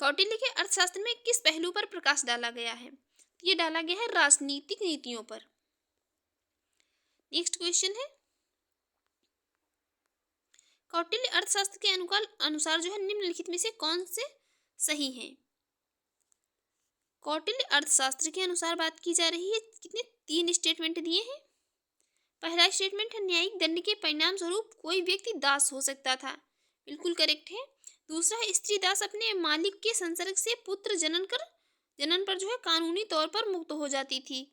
कौटिल्य के अर्थशास्त्र में किस पहलू पर प्रकाश डाला गया है? ये डाला गया है राजनीतिक नीतियों पर। नेक्स्ट क्वेश्चन है कौटिल्य अर्थशास्त्र के अनुसार जो है निम्नलिखित में से कौन से सही हैं? कौटिल्य अर्थशास्त्र के अनुसार बात की जा रही है, कितने 3 स्टेटमेंट दिए हैं। पहला स्टेटमेंट है न्यायिक दंड के परिणाम स्वरूप कोई व्यक्ति दास हो सकता था, बिल्कुल करेक्ट है। दूसरा है स्त्री दास अपने मालिक के संसर्ग से पुत्र जनन पर जो है कानूनी तौर पर मुक्त हो जाती थी,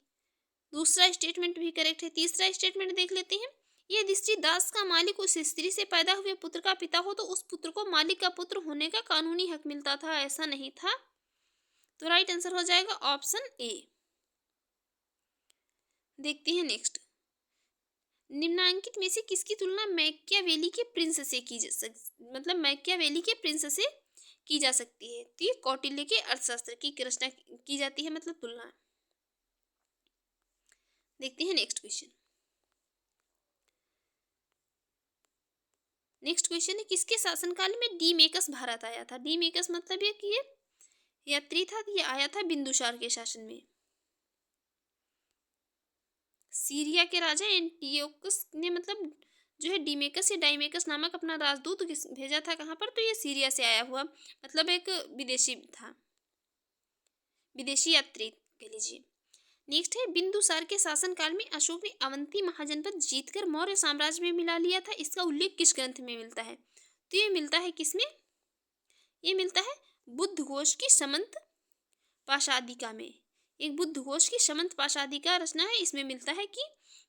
दूसरा स्टेटमेंट भी करेक्ट है। तीसरा स्टेटमेंट देख लेते हैं, यदि स्त्री दास का मालिक उस स्त्री से पैदा हुए पुत्र का पिता हो तो उस पुत्र को मालिक का पुत्र होने का कानूनी हक मिलता था, ऐसा नहीं था। तो राइट आंसर हो जाएगा ऑप्शन ए। देखते हैं नेक्स्ट, निम्नांकित में से किसकी तुलना मैकियावेली के प्रिंस से मतलब मैकियावेली के प्रिंस से की जा सकती है? तो ये कौटिल्य के अर्थशास्त्र की रचना की जाती है, मतलब तुलना। देखते हैं नेक्स्ट क्वेश्चन। नेक्स्ट क्वेश्चन है किसके शासनकाल में डीमेकस भारत आया था? डीमेकस मतलब ये कि ये यात्री था, ये आया था बिंदुसार के शासन में। सीरिया के राजा एंटियोकस ने मतलब जो है डीमेकस या डाइमेकस नामक अपना राजदूत भेजा था कहाँ पर? तो ये सीरिया से आया हुआ मतलब एक विदेशी था, विदेशी यात्री कह लीजिए। नेक्स्ट है बिंदुसार के शासनकाल में अशोक ने अवंती महाजनपद जीतकर मौर्य साम्राज्य में मिला लिया था, इसका उल्लेख किस ग्रंथ में मिलता है? तो ये मिलता है किसमें? ये मिलता है बुद्ध घोष की समंत पाशादिका में। एक बुद्ध घोष की समंत पाशादिका रचना है, इसमें मिलता है कि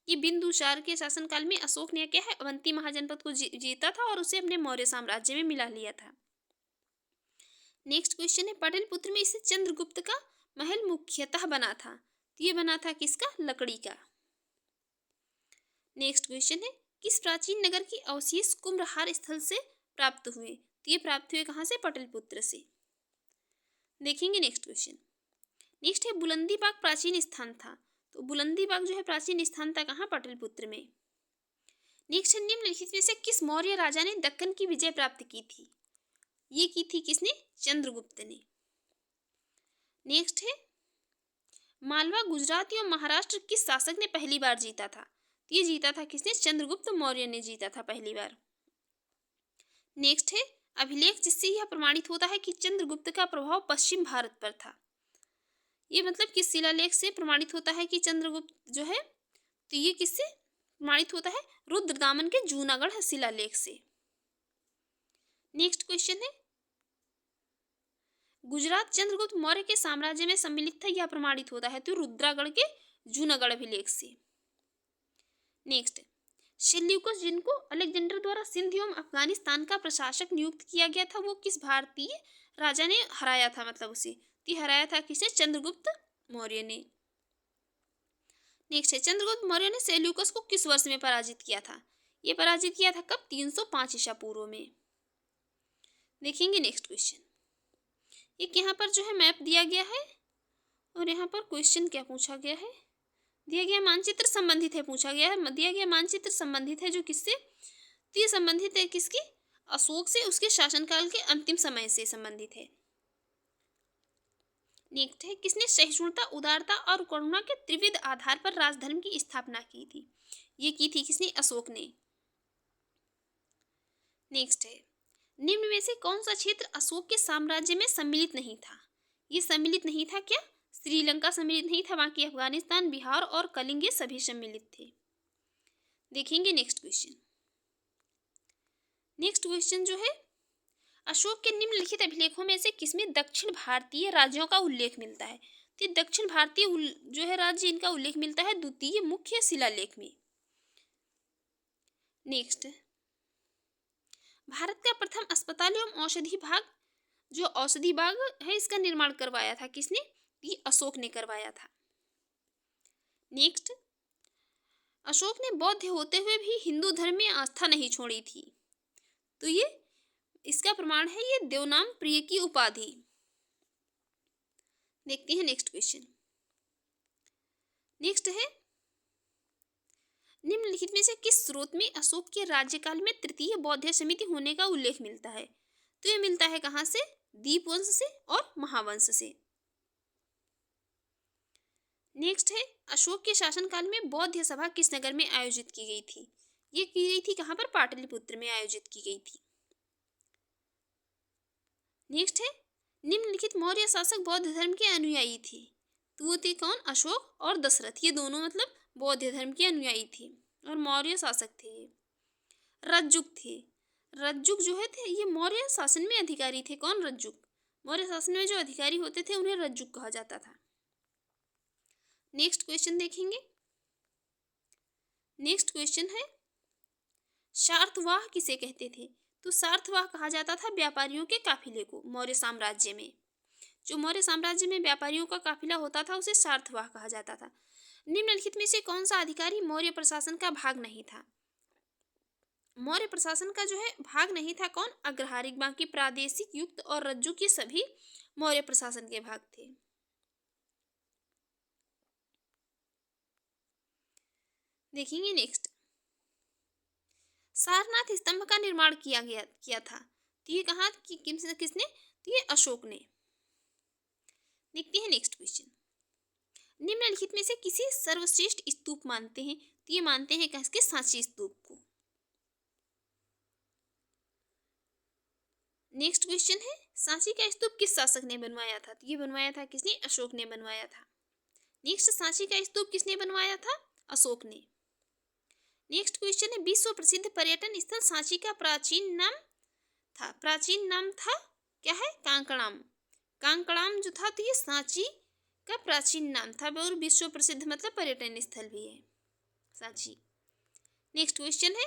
ये बिंदुसार के शासनकाल में अशोक ने क्या है अवंती महाजनपद को जीता था और उसे अपने मौर्य साम्राज्य में मिला लिया था। नेक्स्ट क्वेश्चन है पाटलिपुत्र में स्थित चंद्रगुप्त का महल मुख्यतः बना था, तो ये बना था किसका? लकड़ी का। नेक्स्ट क्वेश्चन है किस प्राचीन नगर के अवशेष कुम्भहार स्थल से प्राप्त हुए? तो ये प्राप्त हुए कहाँ से? पाटलिपुत्र से। देखेंगे नेक्स्ट क्वेश्चन। नेक्स्ट है बुलंदी बाग प्राचीन स्थान था, तो बुलंदी बाग जो है प्राचीन स्थान था कहाँ? पाटलिपुत्र में। नेक्स्ट है निम्नलिखित में से किस मौर्य राजा ने दक्कन की विजय प्राप्त की थी? ये की थी किसने? चंद्रगुप्त ने। नेक्स्ट है मालवा, गुजरात या महाराष्ट्र किस शासक ने पहली बार जीता था? ये जीता था किसने? चंद्रगुप्त मौर्य ने जीता था पहली बार। नेक्स्ट है अभिलेख जिससे यह प्रमाणित होता है कि चंद्रगुप्त का प्रभाव पश्चिम भारत पर था, ये मतलब किस शिलालेख से प्रमाणित होता है कि चंद्रगुप्त जो है? तो ये किससे प्रमाणित होता है? रुद्रदामन के जूनागढ़ शिलालेख से। नेक्स्ट क्वेश्चन है गुजरात चंद्रगुप्त मौर्य के साम्राज्य में सम्मिलित था, यह प्रमाणित होता है तो रुद्रागढ़ के जूनागढ़ अभिलेख से। नेक्स्ट सेल्यूकस जिनको अलेक्जेंडर द्वारा सिंध एवं अफगानिस्तान का प्रशासक नियुक्त किया गया था, वो किस भारतीय राजा ने हराया था? मतलब उसे हराया था किसने? चंद्रगुप्त मौर्य ने। नेक्स्ट है चंद्रगुप्त मौर्य ने सेल्यूकस को किस वर्ष में पराजित किया था? ये पराजित किया था कब? 305 ईसा पूर्व में। देखेंगे नेक्स्ट क्वेश्चन। एक यहाँ पर जो है मैप दिया गया है और यहाँ पर क्वेश्चन क्या पूछा गया है, दिया गया मानचित्र संबंधित है, पूछा गया है दिया गया मानचित्र संबंधित है जो किससे, तो ये संबंधित है किसकी, अशोक से, उसके शासनकाल के अंतिम समय से संबंधित है। नेक्स्ट है, किसने सहिष्णुता, उदारता और करुणा के त्रिविध आधार पर राजधर्म की स्थापना की थी, ये की थी किसने, अशोक ने। नेक्स्ट है, निम्न में से कौन सा क्षेत्र अशोक के साम्राज्य में सम्मिलित नहीं था, ये सम्मिलित नहीं था क्या, श्रीलंका सम्मिलित नहीं था, बाकी अफगानिस्तान, बिहार और कलिंग ये सभी सम्मिलित थे। देखेंगे नेक्स्ट क्वेश्चन। नेक्स्ट क्वेश्चन जो है, अशोक के निम्नलिखित अभिलेखों में से किसमें दक्षिण भारतीय राज्यों का उल्लेख मिलता है, तो दक्षिण भारतीय जो है राज्य, इनका उल्लेख मिलता है द्वितीय मुख्य शिलालेख में। नेक्स्ट, भारत का प्रथम अस्पताल एवं औषधि भाग, जो औषधि बाग है, इसका निर्माण करवाया था किसने, ये अशोक ने करवाया था। नेक्स्ट, अशोक ने बौद्ध होते हुए भी हिंदू धर्म में आस्था नहीं छोड़ी थी, तो ये इसका प्रमाण है ये देवनाम प्रिय की उपाधि। देखते हैं नेक्स्ट क्वेश्चन। नेक्स्ट है, निम्नलिखित में से किस स्रोत में अशोक के राज्यकाल में तृतीय बौद्ध समिति होने का उल्लेख मिलता है, तो ये मिलता है कहाँ से, दीपवंश से और महावंश से। नेक्स्ट है, अशोक के शासनकाल में बौद्ध सभा किस नगर में आयोजित की गई थी, ये की गई थी कहाँ पर, पाटलिपुत्र में आयोजित की गई थी। नेक्स्ट है, निम्नलिखित मौर्य शासक बौद्ध धर्म के अनुयायी थे, तो वो थे कौन, अशोक और दशरथ, ये दोनों मतलब बौद्ध धर्म के अनुयायी थे और मौर्य शासक थे। ये रज्जुक थे, रज्जुक जो है थे ये मौर्य शासन में अधिकारी थे, कौन, रज्जुक, मौर्य शासन में जो अधिकारी होते थे उन्हें रज्जुक कहा जाता था। नेक्स्ट क्वेश्चन देखेंगे। नेक्स्ट क्वेश्चन है, सार्थवाह किसे कहते थे, तो सार्थवाह कहा जाता था व्यापारियों के काफिले को मौर्य साम्राज्य में, जो मौर्य साम्राज्य में व्यापारियों का काफिला होता था उसे सार्थवाह कहा जाता था। निम्नलिखित में से कौन सा अधिकारी मौर्य प्रशासन का भाग नहीं था, मौर्य प्रशासन का जो है भाग नहीं था कौन, अग्रहारिक, बाकी प्रादेशिक, युक्त और रज्जुक ये सभी मौर्य प्रशासन के भाग थे। देखेंगे नेक्स्ट, सारनाथ स्तंभ का निर्माण किया था, तो ये कहा कि किसने, तो ये अशोक ने। देखते हैं नेक्स्ट क्वेश्चन। निम्नलिखित में से किसी सर्वश्रेष्ठ स्तूप मानते हैं, तो ये मानते हैं किसके, सांची स्तूप को। नेक्स्ट क्वेश्चन है, सांची का स्तूप किस शासक ने बनवाया था, तो ये बनवाया था किसने, अशोक ने बनवाया था। नेक्स्ट, सांची का स्तूप किसने बनवाया था, अशोक ने। नेक्स्ट क्वेश्चन है, विश्व प्रसिद्ध पर्यटन स्थल सांची का प्राचीन नाम था क्या है, कांकड़ाम, कांकड़ाम जो था तो ये सांची का प्राचीन नाम था और विश्व प्रसिद्ध मतलब पर्यटन स्थल भी है सांची। नेक्स्ट क्वेश्चन है,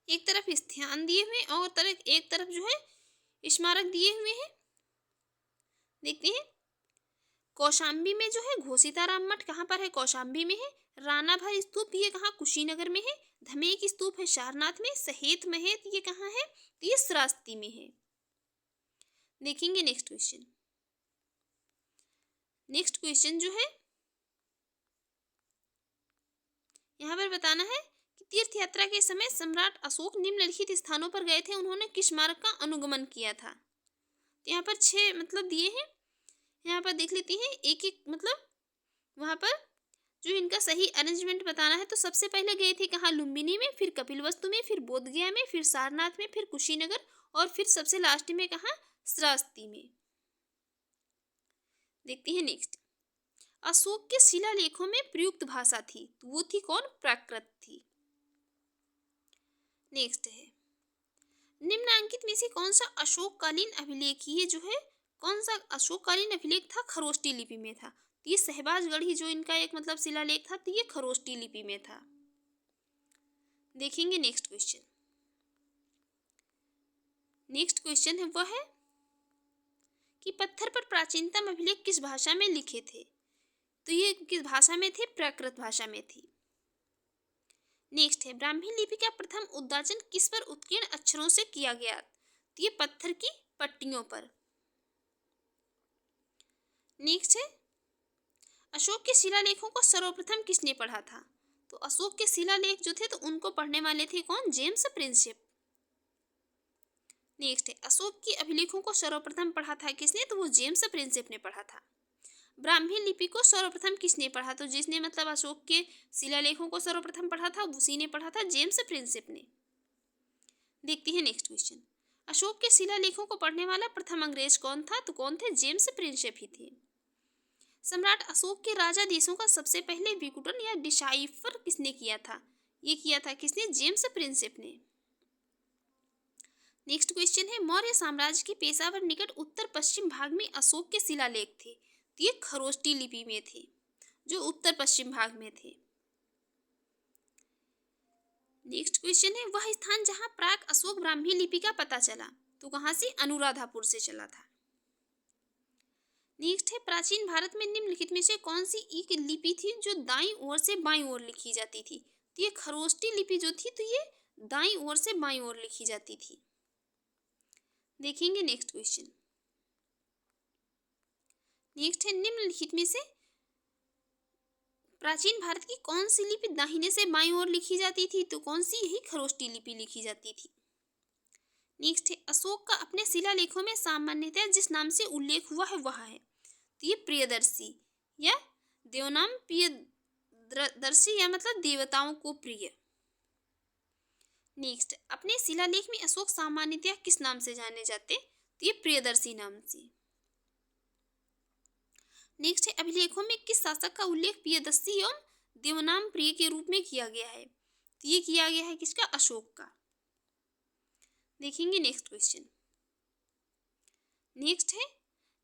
एक तरफ स्थान दिए हुए और एक तरफ जो है स्मारक दिए हुए हैं। देखते हैं, कौशाम्बी में जो है घोषिताराम मठ कहाँ पर है, कौशाम्बी में है। रानाभर स्तूप ये कहाँ, कुशीनगर में है। धमेक स्तूप है सारनाथ में। सहेत महेत ये कहाँ है, तो ये श्रावस्ती में है। देखेंगे नेक्स्ट क्वेश्चन। नेक्स्ट क्वेश्चन जो है यहाँ पर बताना है कि तीर्थ यात्रा के समय सम्राट अशोक निम्नलिखित स्थानों पर गए थे, उन्होंने किस मार्ग का अनुगमन किया था। तो यहाँ पर 6 मतलब दिए हैं, यहाँ पर देख लेते हैं एक एक मतलब वहाँ पर जो इनका सही अरेंजमेंट बताना है। तो सबसे पहले गए थे कहाँ, लुम्बिनी में, फिर कपिलवस्तु में, फिर बोधगया में, फिर सारनाथ में, फिर कुशीनगर और फिर सबसे लास्ट में कहाँ, श्रावस्ती में। देखते हैं नेक्स्ट, अशोक के शिलालेखों में प्रयुक्त भाषा थी, तो वो थी कौन, प्राकृत थी। नेक्स्ट है, निम्नांकित में से कौन सा अशोककालीन अभिलेख, ये जो है कौन सा अशोककालीन अभिलेख था, खरोष्टी लिपि में था। तो ये सहबाजगढ़ी जो इनका एक मतलब शिलालेख था, तो ये खरोष्टी लिपि में था। देखेंगे नेक्स्ट क्वेश्चन। नेक्स्ट क्वेश्चन है वह है कि पत्थर पर प्राचीनतम अभिलेख किस भाषा में लिखे थे। तो ये किस भाषा में थे, प्राकृत भाषा में थी। नेक्स्ट है, ब्राह्मी लिपि का प्रथम उद्धाचन किस पर उत्कीर्ण अक्षरों से किया गया। तो ये पत्थर की पट्टियों पर। नेक्स्ट है अशोक के शिलालेखों को सर्वप्रथम किसने पढ़ा था? तो अशोक के शिलालेख जो थे तो उनको पढ़ने वाले थे कौन? James Prinsep. नेक्स्ट है अशोक के अभिलेखों को सर्वप्रथम पढ़ा था किसने? तो वो जेम्स प्रिंसेप ने पढ़ा था। ब्राह्मी लिपि को सर्वप्रथम किसने पढ़ा? तो जिसने मतलब अशोक के शिलालेखों को सर्वप्रथम पढ़ा था उसी ने पढ़ा था, जेम्स प्रिंसेप ने। देखते हैं नेक्स्ट क्वेश्चन। अशोक के शिलालेखों को पढ़ने वाला प्रथम अंग्रेज कौन था? तो कौन थे? जेम्स प्रिंसेप ही थे। सम्राट अशोक के राजा देशों का सबसे पहले विकुटन या डिसाइफर किसने किया था? ये किया था किसने? जेम्स प्रिंसेप ने। नेक्स्ट क्वेश्चन है मौर्य साम्राज्य के पेशावर निकट उत्तर पश्चिम भाग में अशोक के शिलालेख थे, तो ये खरोष्टी लिपि में थे, जो उत्तर पश्चिम भाग में थे। नेक्स्ट क्वेश्चन है वह स्थान जहां प्राक अशोक ब्राह्मी लिपि का पता चला, तो कहां से? अनुराधापुर से चला था। नेक्स्ट है प्राचीन भारत में निम्नलिखित में से कौन सी एक लिपि थी जो दाईं ओर से बाईं ओर लिखी जाती थी? तो ये खरोष्टी लिपि जो थी तो ये दाईं ओर से बाईं ओर लिखी जाती थी। देखेंगे नेक्स्ट क्वेश्चन। नेक्स्ट है निम्नलिखित में से प्राचीन भारत की कौन सी लिपि दाहिने से बाईं ओर लिखी जाती थी? तो कौन सी? यही खरोष्टी लिपि लिखी जाती थी। नेक्स्ट है अशोक का अपने शिलालेखों में सामान्यतः जिस नाम से उल्लेख हुआ है वह है, तो ये प्रियदर्शी या देवनाम प्रियदर्शी या मतलब देवताओं को प्रिय। नेक्स्ट अपने शिलालेख में अशोक सामान्यतः किस नाम से जाने जाते? तो ये प्रियदर्शी नाम से। नेक्स्ट है अभिलेखों में किस शासक का उल्लेख प्रियदर्शी एवं देवनाम प्रिय के रूप में किया गया है? तो ये किया गया है किसका? अशोक का। देखेंगे नेक्स्ट क्वेश्चन। नेक्स्ट है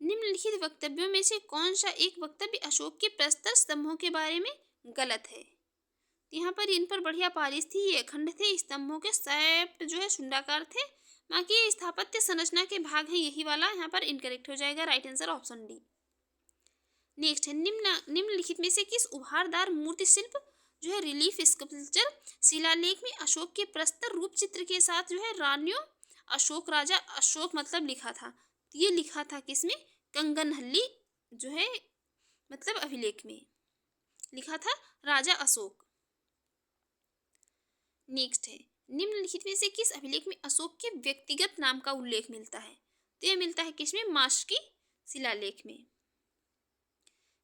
निम्नलिखित वक्तव्यों में से कौन सा एक वक्तव्य अशोक के प्रस्तर स्तंभों के बारे में गलत है? यहाँ पर इन पर बढ़िया पालिश थी, ये अखंड थे, स्तंभों के सैप्ट जो है शुंडाकार थे, बाकी ये स्थापत्य संरचना के भाग हैं, यही वाला यहाँ पर इनकरेक्ट हो जाएगा। Right answer option D. Next है निम्नलिखित में से किस उभारदार मूर्ति शिल्प जो है रिलीफ स्कल्पचर शिलालेख में अशोक के प्रस्तर रूप चित्र के साथ जो है रानियों अशोक राजा अशोक मतलब लिखा था? तो ये लिखा था किसमें? कंगनहल्ली जो है मतलब अभिलेख में लिखा था राजा अशोक। नेक्स्ट है निम्नलिखित में से किस अभिलेख में अशोक के व्यक्तिगत नाम का उल्लेख मिलता है? तो ये मिलता है किसमें? मास्की शिलालेख में।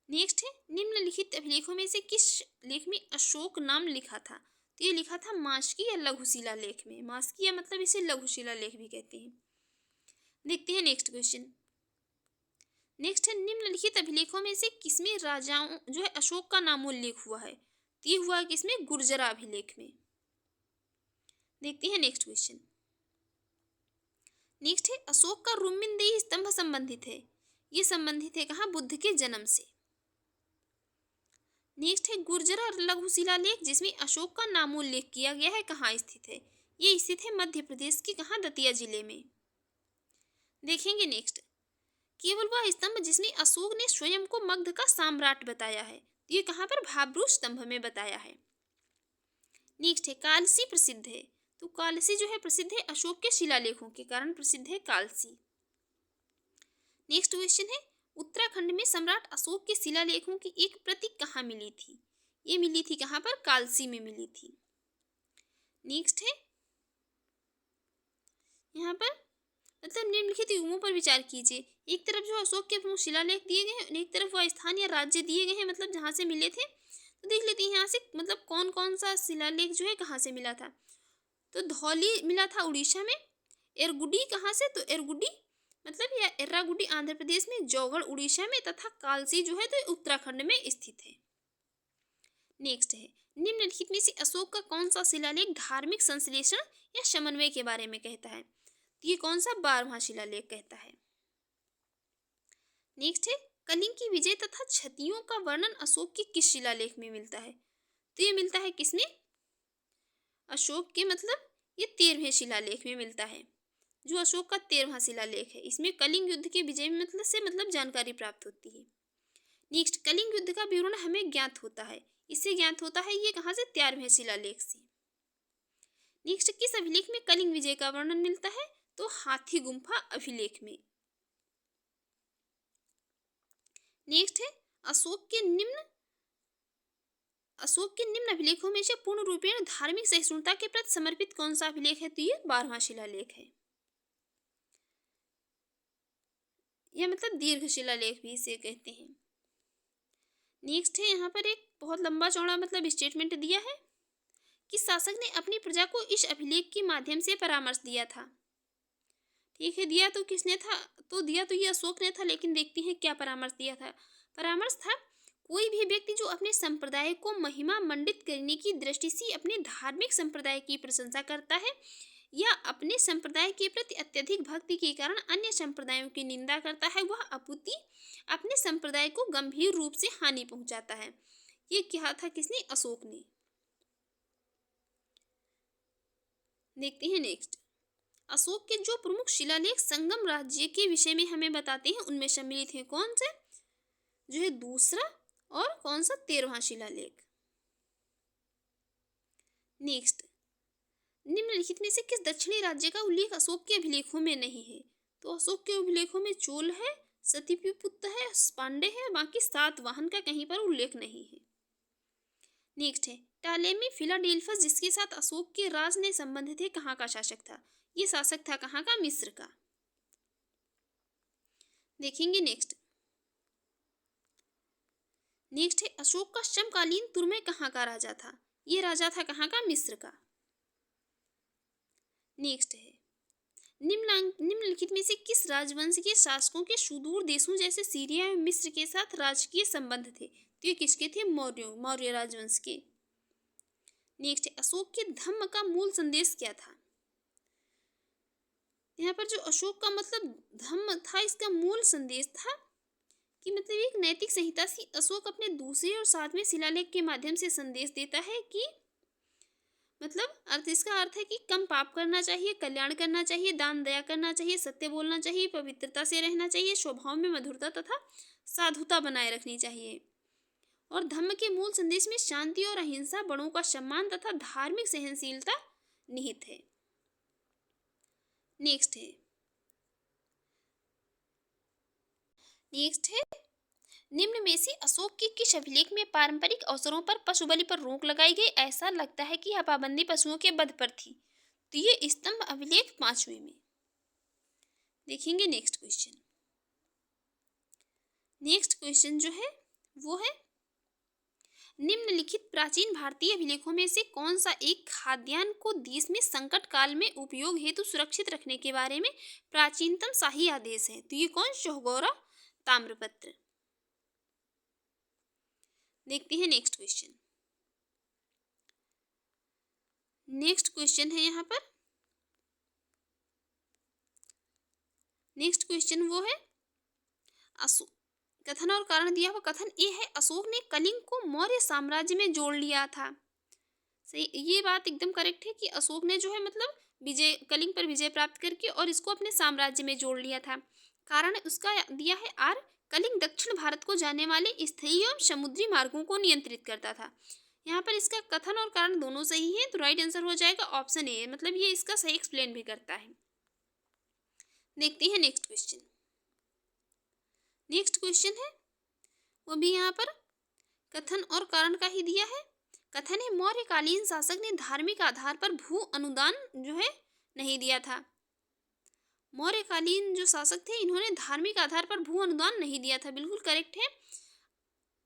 नेक्स्ट है निम्नलिखित अभिलेखों में से किस लेख में अशोक नाम लिखा था? तो ये लिखा था मास्की या लघु शिलालेख में। मास्की या मतलब इसे लघु शिलालेख भी कहते हैं। देखते हैं नेक्स्ट क्वेश्चन। नेक्स्ट है निम्नलिखित अभिलेखों में से किसमें राजाओं जो है अशोक का नाम उल्लेख हुआ है? तो ये हुआ किसमें? गुर्जरा अभिलेख में। देखते हैं नेक्स्ट क्वेश्चन। नेक्स्ट है अशोक का रुम्मिनदेही स्तंभ संबंधित है, ये संबंधित है कहाँ? बुद्ध के जन्म से। नेक्स्ट है गुर्जरा लघु शिलालेख जिसमें अशोक का नामोल्लेख किया गया है कहाँ स्थित है? ये स्थित है मध्य प्रदेश के कहाँ? दतिया जिले में। देखेंगे नेक्स्ट केवल वह स्तंभ जिसमें अशोक ने स्वयं को मगध का सम्राट बताया है, ये कहाँ पर? भाब्रू स्तंभ में बताया है। नेक्स्ट है कालसी प्रसिद्ध है, तो कालसी जो है प्रसिद्ध है अशोक के शिलालेखों के कारण प्रसिद्ध है कालसी। नेक्स्ट क्वेश्चन है उत्तराखंड में सम्राट अशोक के शिलालेखों की एक प्रति कहाँ मिली थी? ये मिली थी कहाँ पर? कालसी में मिली थी। नेक्स्ट है यहाँ पर मतलब निम्नलिखित युगों पर विचार कीजिए। एक तरफ जो अशोक के प्रमुख शिलालेख दिए गए हैं, एक तरफ वह स्थान या राज्य दिए गए हैं मतलब जहाँ से मिले थे। तो देख लेते हैं यहाँ से मतलब कौन कौन सा शिलालेख जो है कहाँ से मिला था। तो धौली मिला था उड़ीसा में, एरगुडी कहाँ से? तो एरगुडी मतलब या एर्रागुडी आंध्र प्रदेश में, जौगढ़ उड़ीसा में तथा कालसी जो है तो उत्तराखंड में स्थित है। नेक्स्ट है निम्नलिखित में से अशोक का कौन सा शिलालेख धार्मिक संश्लेषण या समन्वय के बारे में कहता है? तो ये कौन सा? 12वां शिलालेख कहता है। नेक्स्ट है कलिंग की विजय तथा क्षतियों का वर्णन अशोक के किस शिलालेख में मिलता है? तो ये मिलता है किसमें? अशोक के मतलब ये 13वें शिलालेख में मिलता है, जो अशोक का 13वां शिलालेख है। इसमें कलिंग युद्ध के विजय में मतलब जानकारी प्राप्त होती है। नेक्स्ट कलिंग युद्ध का विवरण हमें ज्ञात होता है, इससे ज्ञात होता है ये कहाँ से? 13वें शिलालेख से। नेक्स्ट किस अभिलेख में कलिंग विजय का वर्णन मिलता है? तो हाथी गुम्फा अभिलेख में। नेक्स्ट है अशोक के निम्न अभिलेखों में से पूर्ण रूपेण धार्मिक सहिष्णुता के प्रति समर्पित कौन सा अभिलेख है? तो ये 12वां शिलालेख है। यह मतलब दीर्घ शिलालेख भी इसे कहते हैं। नेक्स्ट है यहाँ पर एक बहुत लंबा चौड़ा मतलब स्टेटमेंट दिया है कि शासक ने अपनी प्रजा को इस अभिलेख के माध्यम से परामर्श दिया था। ठीक है, दिया तो किसने था? तो दिया तो ये अशोक ने था, लेकिन देखते हैं क्या परामर्श दिया था। परामर्श था, कोई भी व्यक्ति जो अपने संप्रदाय को महिमा मंडित करने की दृष्टि से अपने धार्मिक संप्रदाय की प्रशंसा करता है या अपने संप्रदाय के प्रति अत्यधिक भक्ति के कारण अन्य संप्रदायों की निंदा करता है, वह अपुति अपने संप्रदाय को गंभीर रूप से हानि पहुंचाता है। ये कहा था किसने? अशोक ने। देखते हैं नेक्स्ट, अशोक के जो प्रमुख शिलालेख संगम राज्य के विषय में हमें बताते हैं उनमें सम्मिलित हैं कौन से? जो है दूसरा और कौन सा? 13वां शिलालेख। नेक्स्ट, निम्नलिखित में से किस दक्षिणी राज्य का उल्लेख अशोक के अभिलेखों में नहीं है? तो अशोक के अभिलेखों में चोल है, सतीपुत्र है, पांडे है, बाकी सातवाहन का कहीं पर उल्लेख नहीं है। नेक्स्ट है टालेमी फिलाडेल्फस जिसके साथ अशोक के राज ने संबंध थे, कहाँ का शासक था? ये शासक था कहाँ का? मिस्र का। देखेंगे नेक्स्ट है अशोक का समकालीन तुर्मे कहाँ का राजा था? ये राजा था कहाँ का? मिस्र का। नेक्स्ट है निम्नलिखित में से किस राजवंश के शासकों के सुदूर देशों जैसे सीरिया एवं मिस्र के साथ राजकीय संबंध थे? तो ये किसके थे? मौर्य राजवंश के। नेक्स्ट है अशोक के धम्म का मूल संदेश क्या था? यहाँ पर जो अशोक का मतलब धम्म था, इसका मूल संदेश था कि मतलब एक नैतिक संहिता सी अशोक अपने दूसरे और 7वें शिलालेख के माध्यम से संदेश देता है कि मतलब इसका अर्थ है कि कम पाप करना चाहिए, कल्याण करना चाहिए, दान दया करना चाहिए, सत्य बोलना चाहिए, पवित्रता से रहना चाहिए, स्वभाव में मधुरता तथा साधुता बनाए रखनी चाहिए। और धम्म के मूल संदेश में शांति और अहिंसा, बड़ों का सम्मान तथा धार्मिक सहनशीलता निहित है। नेक्स्ट है निम्न में से अशोक के किस अभिलेख में पारंपरिक अवसरों पर पशु बलि पर रोक लगाई गई? ऐसा लगता है कि यह पाबंदी पशुओं के वध पर थी। तो ये स्तंभ अभिलेख 5वें में। देखेंगे नेक्स्ट क्वेश्चन जो है वो है निम्नलिखित प्राचीन भारतीय अभिलेखों में से कौन सा एक खाद्यान्न को देश में संकट काल में उपयोग हेतु सुरक्षित रखने के बारे में प्राचीनतम शाही आदेश है? तो ये कौन? सोहगौरा ताम्रपत्र। देखते हैं नेक्स्ट क्वेश्चन है यहाँ पर। नेक्स्ट क्वेश्चन वो है कथन और कारण दिया हुआ। कथन ए है अशोक ने कलिंग को मौर्य साम्राज्य में जोड़ लिया था। सही, ये बात एकदम करेक्ट है कि अशोक ने जो है मतलब कलिंग पर विजय प्राप्त करके और इसको अपने साम्राज्य में जोड़ लिया था। कारण उसका दिया है आर, कलिंग दक्षिण भारत को जाने वाले स्थलीय एवं समुद्री मार्गों को नियंत्रित करता था। यहाँ पर इसका कथन और कारण दोनों सही है, तो राइट आंसर हो जाएगा ऑप्शन ए, मतलब ये इसका सही एक्सप्लेन भी करता है। देखते हैं नेक्स्ट क्वेश्चन है वो भी यहाँ पर कथन और कारण का ही दिया है। कथन है मौर्यकालीन शासक ने धार्मिक आधार पर भू अनुदान जो है नहीं दिया था। मौर्यकालीन जो शासक थे इन्होंने धार्मिक आधार पर भू अनुदान नहीं दिया था, बिल्कुल करेक्ट है।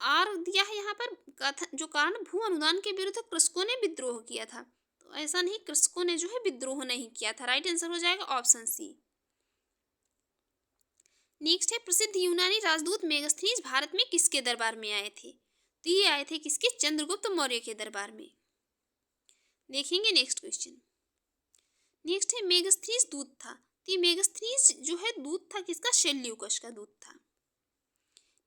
आर दिया है यहाँ पर कथन जो कारण भू अनुदान के विरुद्ध कृषकों ने विद्रोह किया था। तो ऐसा नहीं, कृषकों ने जो है विद्रोह नहीं किया था। राइट आंसर हो जाएगा ऑप्शन सी। नेक्स्ट है प्रसिद्ध यूनानी राजदूत मेगास्थनीज भारत में किसके दरबार में आए थे? तो ये आए थे किसके? चंद्रगुप्त मौर्य के दरबार में। देखेंगे नेक्स्ट है मेगास्थनीज दूत था। तो मेगास्थनीज जो है दूत था किसका? सेल्यूकस का दूत था।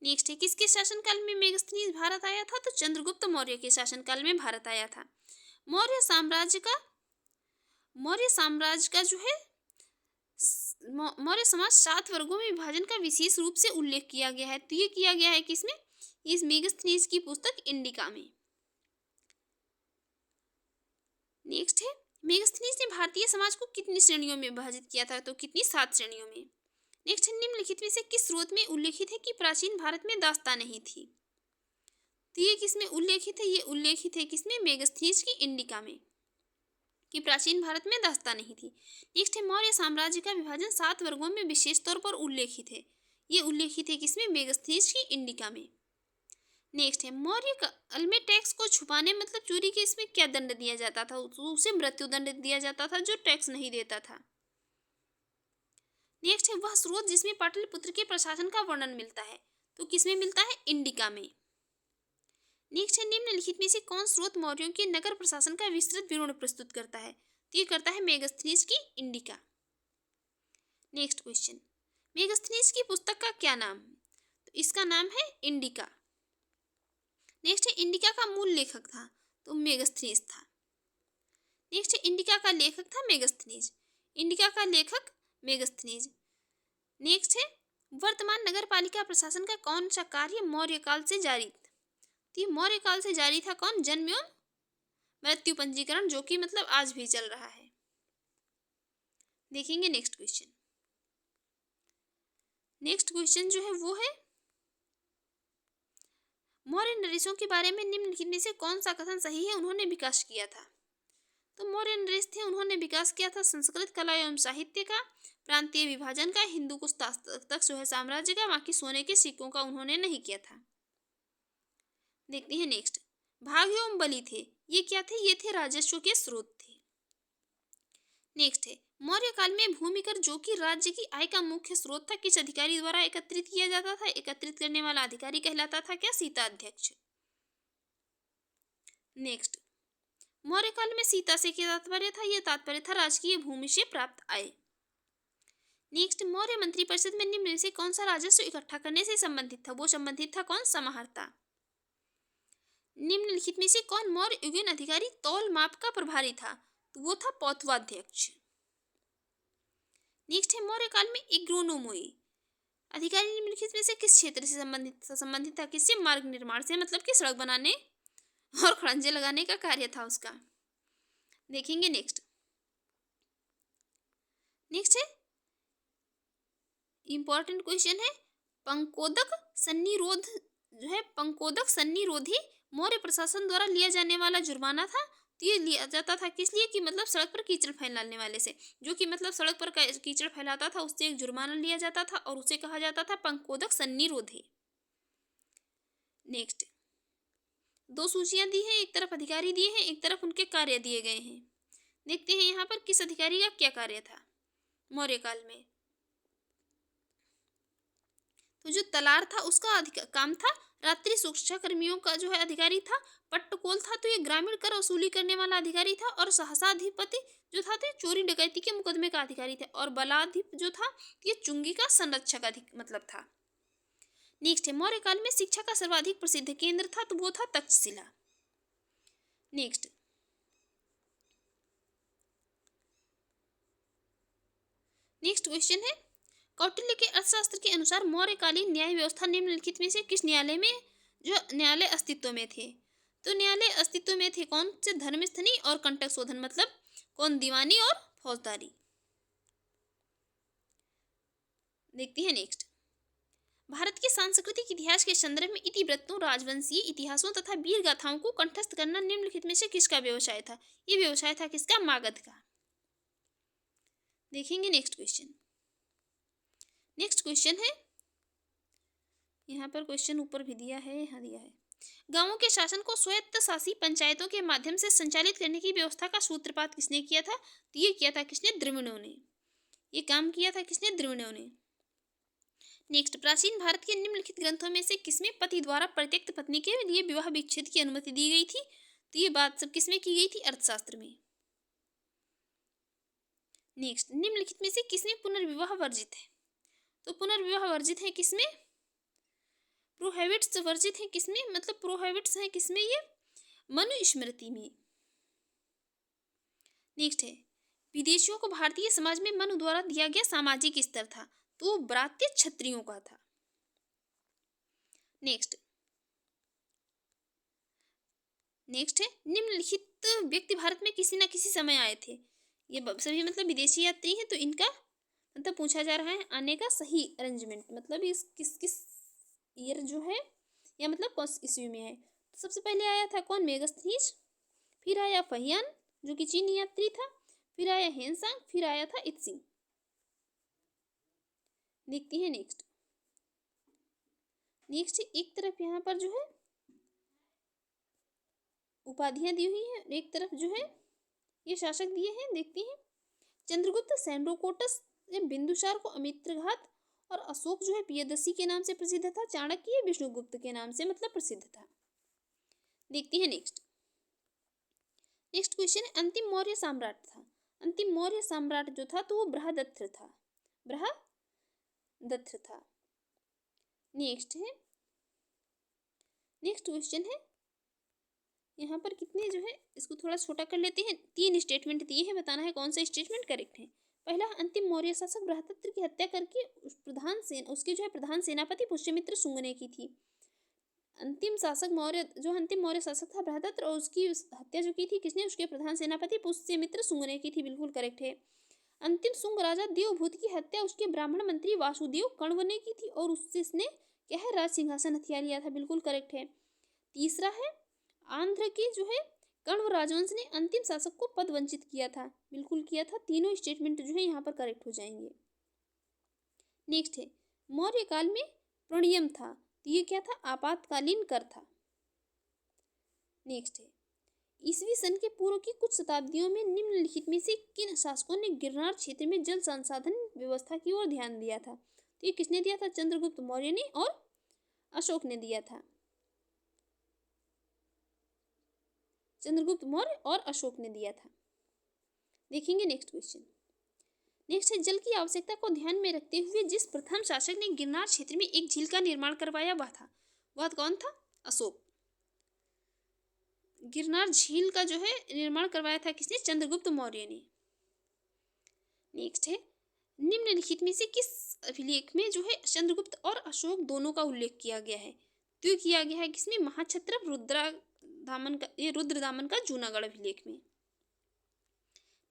नेक्स्ट है किसके शासनकाल में मेगास्थनीज भारत आया था? तो चंद्रगुप्त मौर्य के शासनकाल में भारत आया था। मौर्य साम्राज्य का जो है मौर्य समाज 7 वर्गों में विभाजन का विशेष रूप से उल्लेख किया गया है। तो ये किया गया है किसमें? इस मेगास्थनीज की पुस्तक इंडिका में। नेक्स्ट है मेगास्थनीज ने भारतीय समाज को कितनी श्रेणियों में विभाजित किया था? तो कितनी? 7 श्रेणियों में। नेक्स्ट है, निम्नलिखित में से किस स्रोत में उल्लेखित है कि प्राचीन भारत में दास्तां नहीं थी? तो ये किसमें उल्लेखित है? ये उल्लेखित है किसमें? मेगस्थनीज की इंडिका में, कि प्राचीन भारत में दास्तां नहीं थी। नेक्स्ट है, मौर्य साम्राज्य का विभाजन 7 वर्गों में विशेष तौर पर उल्लेखित है। ये उल्लेखित है किसमें? मेगस्थनीज की इंडिका में। नेक्स्ट है, मौर्य काल में टैक्स को छुपाने मतलब चोरी के इसमें क्या दंड दिया जाता था? उसे मृत्युदंड दिया जाता था जो टैक्स नहीं देता था। नेक्स्ट है, वह स्रोत जिसमें पाटलिपुत्र के प्रशासन का वर्णन मिलता है, तो किसमें मिलता है? इंडिका में। नेक्स्ट है, निम्नलिखित में से कौन स्रोत मौर्यों के नगर प्रशासन का विस्तृत विवरण प्रस्तुत करता है? तो ये करता है मेगस्थनीज की इंडिका। नेक्स्ट क्वेश्चन, मेगस्थनीज की पुस्तक का क्या नाम? तो इसका नाम है इंडिका। नेक्स्ट है, इंडिका का मूल लेखक था? तो मेगस्थनीज था। नेक्स्ट है, इंडिका का लेखक था मेगस्थनीज। इंडिका का लेखक मेगस्थनीज। नेक्स्ट है, वर्तमान नगरपालिका प्रशासन का कौन सा कार्य मौर्य काल से जारी था? तो मौर्य काल से जारी था कौन? जन्म एवं मृत्यु पंजीकरण, जो कि मतलब आज भी चल रहा है। देखेंगे नेक्स्ट क्वेश्चन। नेक्स्ट क्वेश्चन जो है वो है, मौर्य नरेशों के बारे में निम्नलिखित में से कौन सा कथन सही है? उन्होंने विकास किया था। तो मौर्य नरेश थे, उन्होंने विकास किया था संस्कृत कला एवं साहित्य का, प्रांतीय विभाजन का, हिंदू कुश तक जो है साम्राज्य का, बाकी सोने के सिक्कों का उन्होंने नहीं किया था। देखते हैं नेक्स्ट, भाग एवं बलि थे, ये क्या थे? ये थे राजस्व के स्रोत थे। नेक्स्ट है, मौर्य काल में भूमि कर जो कि राज्य की आय का मुख्य स्रोत था, किस अधिकारी द्वारा एकत्रित किया जाता था? एकत्रित करने वाला अधिकारी कहलाता था क्या? सीता अध्यक्ष। नेक्स्ट, मौर्य काल में सीता से क्या तात्पर्य था? यह तात्पर्य था राजकीय भूमि से प्राप्त आय। नेक्स्ट, मौर्य मंत्रिपरिषद में निम्न में से कौन सा राजस्व इकट्ठा करने से संबंधित था? वो संबंधित था कौन? समाहर्ता। निम्नलिखित में से कौन मौर्य युगीन अधिकारी तौल माप का प्रभारी था? तो वो था पौतवाध्यक्ष। नेक्स्ट है, मौर्य काल में एग्रोनोमोई अधिकारी निम्नलिखित में से किस क्षेत्र से संबंधित था? किससे? मार्ग निर्माण से, मतलब कि सड़क बनाने और खड़ंजे लगाने का कार्य था उसका। देखेंगे नेक्स्ट। नेक्स्ट है, इंपॉर्टेंट क्वेश्चन है, पंकोदक सन्निरोध जो है, पंकोदक सन्निरोधी मौर्य प्रशासन द्वारा लिया जाने वाला जुर्माना था। तो ये लिया जाता था किस लिए? कि मतलब सड़क पर कीचड़ फैलाने वाले से, जो कि मतलब सड़क पर कीचड़ फैलाता था, उससे एक जुर्माना लिया जाता था और उसे कहा जाता था पंकोदक सन्निरोधी। नेक्स्ट, 2 सूचियां दी हैं, एक तरफ अधिकारी दिए हैं, एक तरफ उनके कार्य दिए गए हैं। देखते हैं यहाँ पर किस अधिकारी का क्या कार्य था मौर्य काल में। तो जो तलार था उसका काम था, रात्रि सुरक्षा कर्मियों का जो है अधिकारी था। पट्टकोल था, तो ये ग्रामीण कर वसूली करने वाला अधिकारी था। और सहसाधिपति जो था तो चोरी डकैती के मुकदमे का अधिकारी था। और बलाधिप जो था ये चुंगी का संरक्षक मतलब था। नेक्स्ट है, मौर्य काल में शिक्षा का सर्वाधिक प्रसिद्ध केंद्र था, तो वो था तक्षशिला। नेक्स्ट, क्वेश्चन है, कौटिल्य के अर्थशास्त्र के अनुसार मौर्यकालीन न्याय व्यवस्था निम्नलिखित में से किस न्यायालय में जो न्यायालय अस्तित्व में थे? तो न्यायालय अस्तित्व में थे कौन से? धर्मस्थनी और कंटक शोधन, मतलब कौन? दीवानी और फौजदारी। देखते हैं नेक्स्ट, भारत के सांस्कृतिक इतिहास के संदर्भ में इतिवृत्तों, राजवंशीय इतिहासों तथा वीर गाथाओं को कंठस्थ करना निम्नलिखित में से किसका व्यवसाय था? ये व्यवसाय था किसका? मागध का। देखेंगे नेक्स्ट क्वेश्चन। नेक्स्ट क्वेश्चन है, यहाँ पर क्वेश्चन ऊपर भी दिया है, यहाँ दिया है, गांवों के शासन को स्वायत्तशासी पंचायतों के माध्यम से संचालित करने की व्यवस्था का सूत्रपात किसने किया था? तो ये किया था किसने? द्रविड़ों ने। ये काम किया था किसने? द्रविड़ों ने। नेक्स्ट, प्राचीन भारत के निम्नलिखित ग्रंथों में से किसमें पति द्वारा परित्यक्त पत्नी के लिए विवाह विच्छेद की अनुमति दी गई थी? तो ये बात सब किसमें की गई थी? अर्थशास्त्र में। नेक्स्ट, निम्नलिखित में से किसमें पुनर्विवाह वर्जित है? तो पुनर्विवाह वर्जित है किसमें? प्रोहिबिट्स वर्जित है किसमें? मतलब प्रोहिबिट्स है किसमें? ये मनुस्मृति में। नेक्स्ट है, विदेशियों को भारतीय समाज में मनु द्वारा दिया गया सामाजिक स्तर था, तो ब्रात्य क्षत्रियों का था। नेक्स्ट है, निम्नलिखित व्यक्ति भारत में किसी न किसी समय आए थे। ये सभी मतलब विदेशी यात्री हैं, तो इनका मतलब पूछा जा रहा है आने का सही अरेंजमेंट, मतलब इस किस किस ईयर जो है या मतलब कौन ईस्वी में है। तो सबसे पहले आया था कौन, मेगस्थनीज, फिर आया फहियान जो कि चीनी यात्री था, फिर आया हेनसांग, फिर आया था इत्सिंग। देखते हैं नेक्स्ट। नेक्स्ट एक तरफ यहाँ पर जो है उपाधियां दी हुई है, एक तरफ जो है ये शासक दिए हैं। देखते हैं, चंद्रगुप्त सैंड्रोकोटस ने बिंदुसार को अमित्रघात, और अशोक जो है पियदसी के नाम से प्रसिद्ध था, चाणक्य विष्णुगुप्त के नाम से मतलब प्रसिद्ध था। देखते हैं नेक्स्ट। नेक्स्ट क्वेश्चन है, अंतिम मौर्य सम्राट था। अंतिम मौर्य सम्राट जो था तो वो बृहदत्त था, बृहदत्त था। नेक्स्ट है, नेक्स्ट क्वेश्चन है, यहाँ पर कितने जो है इसको थोड़ा छोटा कर लेते हैं। 3 स्टेटमेंट दिए हैं, बताना है कौन सा स्टेटमेंट करेक्ट है। पहला, अंतिम मौर्य शासक बृहदत्त की हत्या करके उसके जो है प्रधान सेनापति पुष्यमित्र शुंग ने की थी। अंतिम मौर्य शासक था बृहदत्त, और उसकी हत्या जो की थी किसने, उसके प्रधान सेनापति पुष्यमित्र शुंग ने की थी, बिल्कुल करेक्ट है। अंतिम शुंग राजा देवभूत की हत्या उसके ब्राह्मण मंत्री वासुदेव कण्व ने की थी, और उसने क्या है, राज सिंहासन हथिया लिया था, बिल्कुल करेक्ट है। तीसरा है, आंध्र के जो है कण्व राजवंश ने अंतिम शासक को पद वंचित किया था, बिल्कुल किया था। तीनों स्टेटमेंट जो है यहाँ पर करेक्ट हो जाएंगे। नेक्स्ट है, मौर्य काल में प्रणयम था, तो ये क्या था, आपातकालीन कर था। नेक्स्ट है, ईसवी सन के पूर्व की कुछ शताब्दियों में निम्नलिखित में से किन शासकों ने गिरनार क्षेत्र में जल संसाधन व्यवस्था की ओर ध्यान दिया था। तो ये किसने दिया था, चंद्रगुप्त मौर्य ने और अशोक ने दिया था। चंद्रगुप्त मौर्य और अशोक ने दिया था। देखेंगे नेक्स्ट क्वेश्चन। नेक्स्ट है, जल की आवश्यकता को ध्यान में रखते हुए जिस प्रथम शासक ने गिरनार क्षेत्र में एक झील का निर्माण करवाया वह कौन था, अशोक। गिरनार झील का जो है निर्माण करवाया था किसने, चंद्रगुप्त मौर्य ने। नेक्स्ट है, निम्नलिखित में से किस अभिलेख में जो है चंद्रगुप्त और अशोक दोनों का उल्लेख किया गया है। तो किया गया है किसमें, महाक्षत्रप रुद्रदामन का जूनागढ़ अभिलेख में।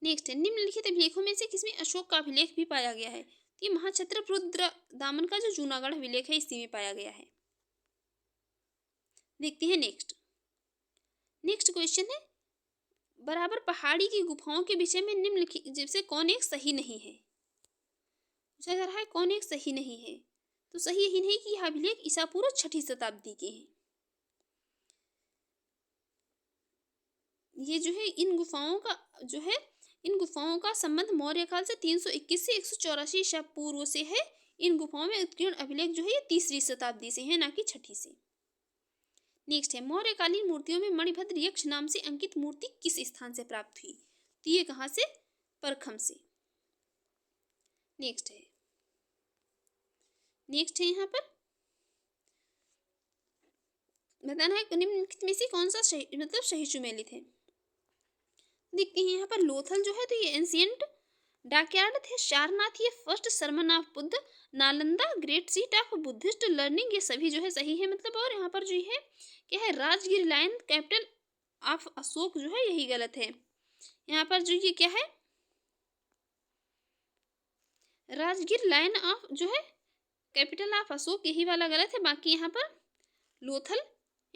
नेक्स्ट है, निम्नलिखित अभिलेखों में से किसमें अशोक का अभिलेख भी पाया गया है। तो ये महाक्षत्रप रुद्रदामन का जो जूनागढ़ अभिलेख है इसी में पाया गया है। देखते हैं नेक्स्ट। नेक्स्ट क्वेश्चन है, बराबर पहाड़ी की गुफाओं के विषय में निम्नलिखित जैसे कौन एक सही नहीं है। पूछा जा रहा है कौन एक सही नहीं है, तो सही यही नहीं कि यह अभिलेख ईसा पूर्व 6ठी शताब्दी के हैं। ये जो है इन गुफाओं का संबंध मौर्य काल से 321 से 184 ईसा पूर्व से है। इन गुफाओं में उत्कीर्ण अभिलेख जो है ये 3री शताब्दी से है, ना कि 6ठी से। नेक्स्ट है, मौर्यकालीन मूर्तियों में मणिभद्र यक्ष नाम से अंकित मूर्ति किस स्थान से प्राप्त हुई। तो ये कहाँ से, परखम से। नेक्स्ट है यहाँ पर बताना है निम्नलिखित में से कौन सा सही सुमेलित है। देखते हैं यहाँ पर लोथल जो है तो ये एंशियंट डॉकयार्ड थे, सारनाथ ये first sermon of Buddha, Nalanda great seat of Buddhist learning, ये सभी जो है सही है मतलब। और यहाँ पर जो है क्या है, Rajgir lion capital of Ashoka जो है यही गलत है। यहाँ पर जो ये क्या है, राजगिर लायन ऑफ जो है कैपिटल ऑफ अशोक यही वाला गलत है। बाकी यहाँ पर लोथल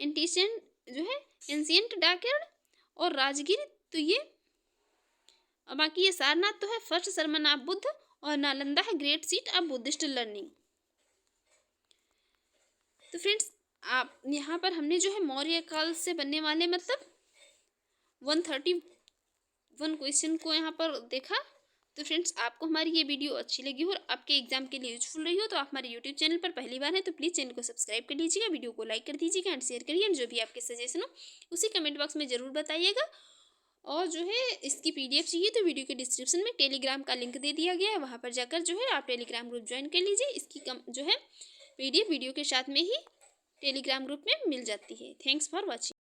एंटीसेंट जो है एंशियंट डॉकयार्ड और राजगिर, तो ये बाकी ये सारनाथ तो है फर्स्ट सरमन ऑफ बुद्ध, और नालंदा है great seat of Buddhist learning. तो फ्रेंड्स आप यहाँ पर हमने जो है मौर्य काल से बनने वाले मतलब 131 क्वेश्चन को यहाँ पर देखा। तो फ्रेंड्स आपको हमारी ये वीडियो अच्छी लगी हो और आपके एग्जाम के लिए यूजफुल रही हो तो आप हमारे यूट्यूब चैनल पर पहली बार हैं तो प्लीज़ चैनल को सब्सक्राइब कर लीजिएगा, वीडियो को लाइक कर दीजिएगा एंड शेयर करिए, एंड जो भी आपके सजेशन हो उसी कमेंट बॉक्स में ज़रूर बताइएगा। और जो है इसकी PDF चाहिए तो वीडियो के डिस्क्रिप्शन में टेलीग्राम का लिंक दे दिया गया है, वहाँ पर जाकर जो है आप टेलीग्राम ग्रुप ज्वाइन कर लीजिए। इसकी जो है PDF वीडियो के साथ में ही टेलीग्राम ग्रुप में मिल जाती है। Thanks for watching.